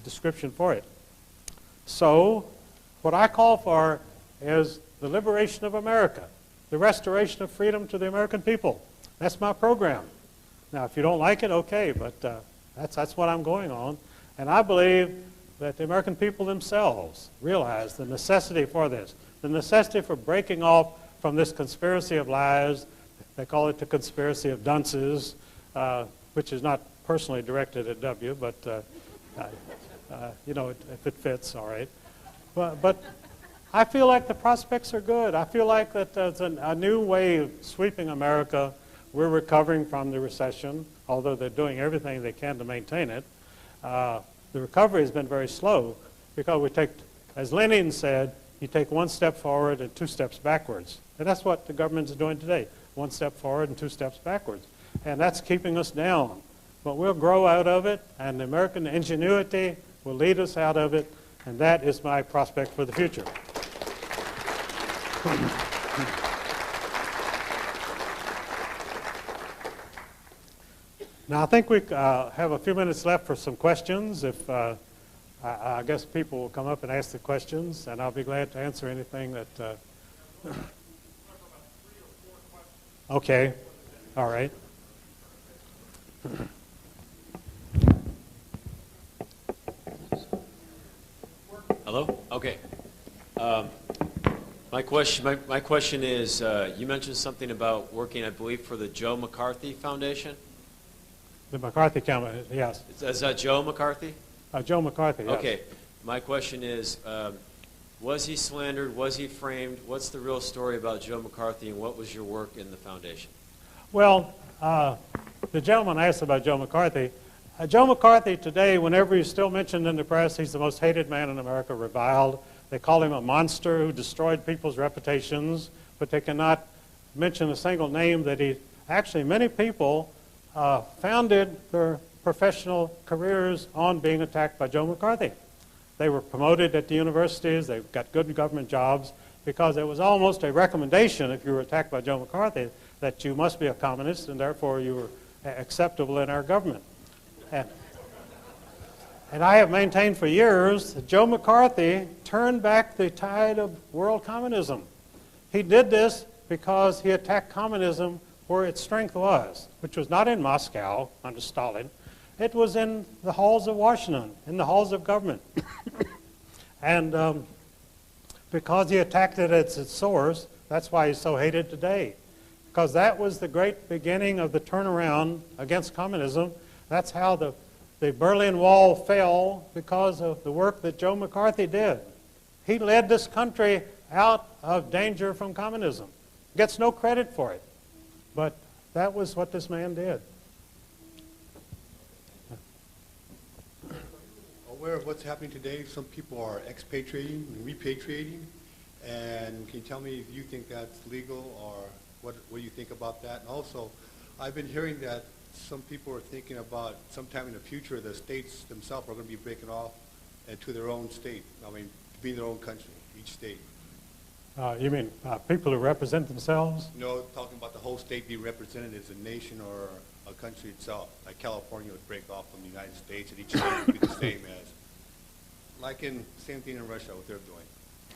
description for it. So what I call for is the liberation of America, the restoration of freedom to the American people. That's my program. Now, if you don't like it, okay, but that's what I'm going on. And I believe that the American people themselves realize the necessity for this, the necessity for breaking off from this conspiracy of lies. They call it the conspiracy of dunces, which is not personally directed at W, but you know, if it fits, all right. But I feel like the prospects are good. I feel like that there's a new wave sweeping America. We're recovering from the recession, although they're doing everything they can to maintain it. The recovery has been very slow because we take, as Lenin said, you take 1 step forward and 2 steps backwards. And that's what the government is doing today, 1 step forward and 2 steps backwards. And that's keeping us down. But we'll grow out of it, and the American ingenuity will lead us out of it, and that is my prospect for the future. Now, I think we have a few minutes left for some questions. If I guess people will come up and ask the questions, and I'll be glad to answer anything that... Okay. All right. Hello? Okay. My question is, you mentioned something about working, I believe, for the Joe McCarthy Foundation? The McCarthy Campaign, yes. Is that Joe McCarthy? Joe McCarthy, yes. Okay. My question is, was he slandered? Was he framed? What's the real story about Joe McCarthy, and what was your work in the foundation? Well, the gentleman asked about Joe McCarthy. Joe McCarthy today, whenever he's still mentioned in the press, he's the most hated man in America, reviled. They call him a monster who destroyed people's reputations, but they cannot mention a single name that he... Actually, many people founded their professional careers on being attacked by Joe McCarthy. They were promoted at the universities, they got good government jobs, because it was almost a recommendation if you were attacked by Joe McCarthy that you must be a communist and therefore you were acceptable in our government. And I have maintained for years that Joe McCarthy turned back the tide of world communism. He did this because he attacked communism where its strength was, which was not in Moscow under Stalin. It was in the halls of Washington, in the halls of government. And because he attacked it at its source, that's why he's so hated today. Because that was the great beginning of the turnaround against communism. That's how the Berlin Wall fell, because of the work that Joe McCarthy did. He led this country out of danger from communism. Gets no credit for it. But that was what this man did. Aware of what's happening today? Some people are expatriating and repatriating. And can you tell me if you think that's legal, or what do you think about that? And also, I've been hearing that some people are thinking about sometime in the future the states themselves are going to be breaking off to their own state. I mean, to be their own country, each state. You mean people who represent themselves? No, talking about the whole state being represented as a nation or a country itself. Like California would break off from the United States, and each state would be the same as, like same thing in Russia, what they're doing.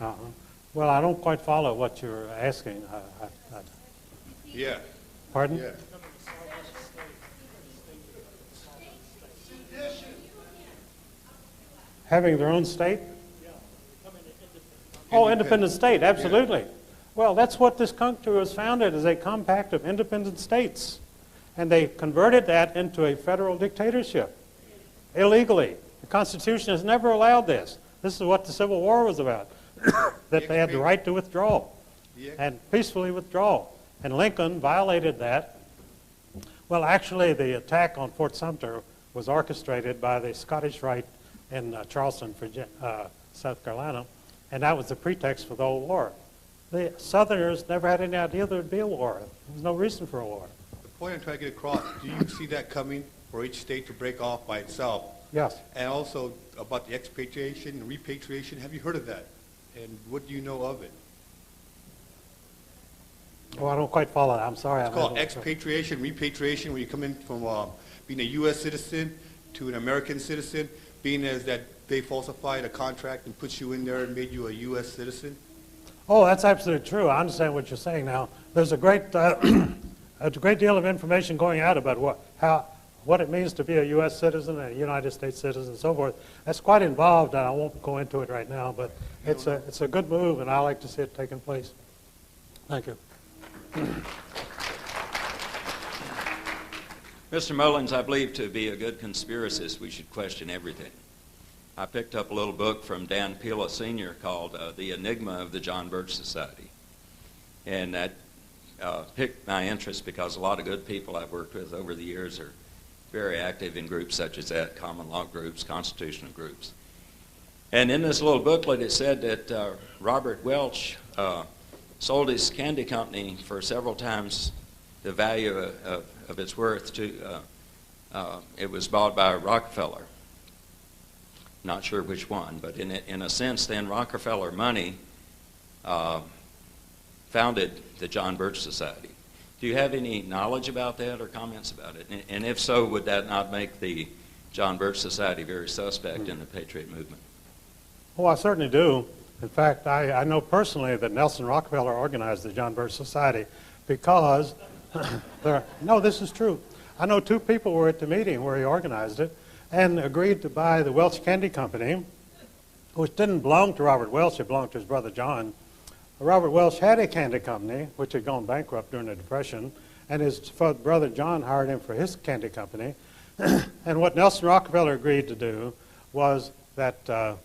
Uh-huh. Well, I don't quite follow what you're asking. Yeah. Pardon? Yeah. Having their own state? Oh, independent state, absolutely. Well, that's what this country was founded, as a compact of independent states. And they converted that into a federal dictatorship, illegally. The Constitution has never allowed this. This is what the Civil War was about, that they had the right to withdraw, and peacefully withdraw. And Lincoln violated that. Well, actually, the attack on Fort Sumter was orchestrated by the Scottish Rite in Charleston, South Carolina, and that was the pretext for the whole war. The Southerners never had any idea there would be a war. There was no reason for a war. The point I'm trying to get across, do you see that coming for each state to break off by itself? Yes. And also about the expatriation and repatriation, have you heard of that? And what do you know of it? Oh, I don't quite follow that. I'm sorry. It's called expatriation, repatriation, when you come in from being a U.S. citizen to an American citizen, being as that they falsified a contract and put you in there and made you a U.S. citizen. Oh, that's absolutely true. I understand what you're saying now. There's a great deal of information going out about what it means to be a U.S. citizen and a United States citizen and so forth. That's quite involved, and I won't go into it right now, but it's a good move, and I like to see it taking place. Thank you. Mr. Mullins, I believe to be a good conspiracist, we should question everything. I picked up a little book from Dan Pila Sr. called The Enigma of the John Birch Society. And that piqued my interest because a lot of good people I've worked with over the years are very active in groups such as that, common law groups, constitutional groups. And in this little booklet it said that Robert Welch sold his candy company for several times the value of its worth to, it was bought by Rockefeller. Not sure which one, but in a sense then Rockefeller money founded the John Birch Society. Do you have any knowledge about that or comments about it? And if so, would that not make the John Birch Society very suspect in the Patriot movement? Oh, I certainly do. In fact, I know personally that Nelson Rockefeller organized the John Birch Society because, no, this is true. I know two people were at the meeting where he organized it and agreed to buy the Welch Candy Company, which didn't belong to Robert Welch, it belonged to his brother John. Robert Welch had a candy company, which had gone bankrupt during the Depression, and his brother John hired him for his candy company. And what Nelson Rockefeller agreed to do was that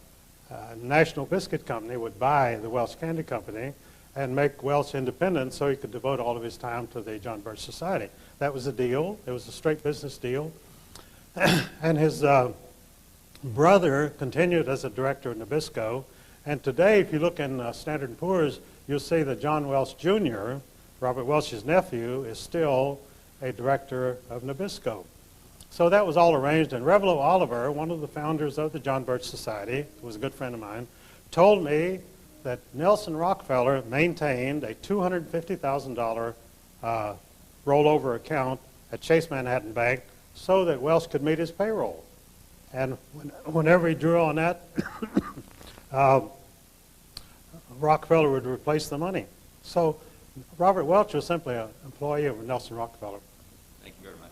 National Biscuit Company would buy the Welch Candy Company and make Welch independent so he could devote all of his time to the John Birch Society. That was a deal. It was a straight business deal. And his brother continued as a director of Nabisco. And today, if you look in Standard & Poor's, you'll see that John Welch Jr., Robert Welch's nephew, is still a director of Nabisco. So that was all arranged, and Revelo Oliver, one of the founders of the John Birch Society, who was a good friend of mine, told me that Nelson Rockefeller maintained a $250,000 rollover account at Chase Manhattan Bank so that Welch could meet his payroll. And whenever he drew on that, Rockefeller would replace the money. So Robert Welch was simply an employee of Nelson Rockefeller. Thank you very much.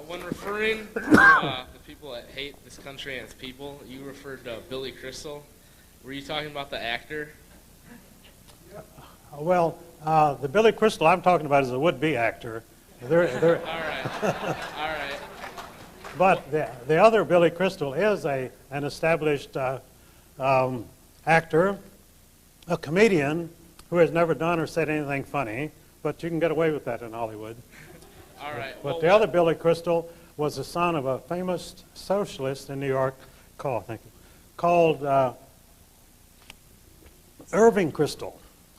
When referring to the people that hate this country and its people, you referred to Billy Crystal. Were you talking about the actor? Well, the Billy Crystal I'm talking about is a would-be actor. All right. All right. But the other Billy Crystal is an established actor, a comedian who has never done or said anything funny, but you can get away with that in Hollywood. All right. But the other Billy Crystal was the son of a famous socialist in New York called Irving Kristol.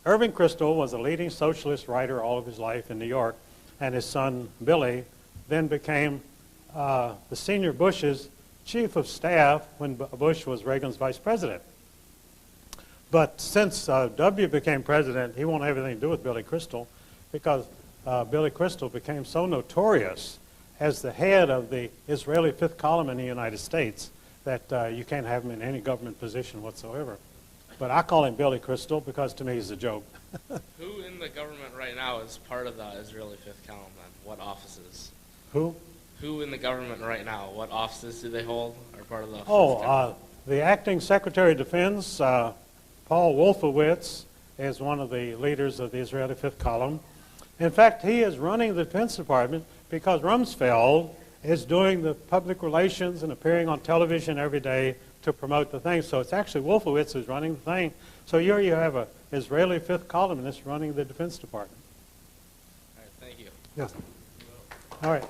Irving Kristol was a leading socialist writer all of his life in New York, and his son Billy then became the senior Bush's chief of staff when Bush was Reagan's vice president. But since W became president, he won't have anything to do with Billy Crystal because Billy Crystal became so notorious as the head of the Israeli fifth column in the United States that you can't have him in any government position whatsoever. But I call him Billy Crystal because to me he's a joke. Who in the government right now is part of the Israeli fifth column then? What offices? Who? Who in the government right now? What offices do they hold? Are part of the fifth column? The acting Secretary of Defense, Paul Wolfowitz, is one of the leaders of the Israeli fifth column. In fact, he is running the Defense Department because Rumsfeld is doing the public relations and appearing on television every day to promote the thing. So it's actually Wolfowitz who's running the thing. So here you have an Israeli fifth columnist running the Defense Department. All right, thank you. Yes. All right.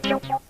Thank you.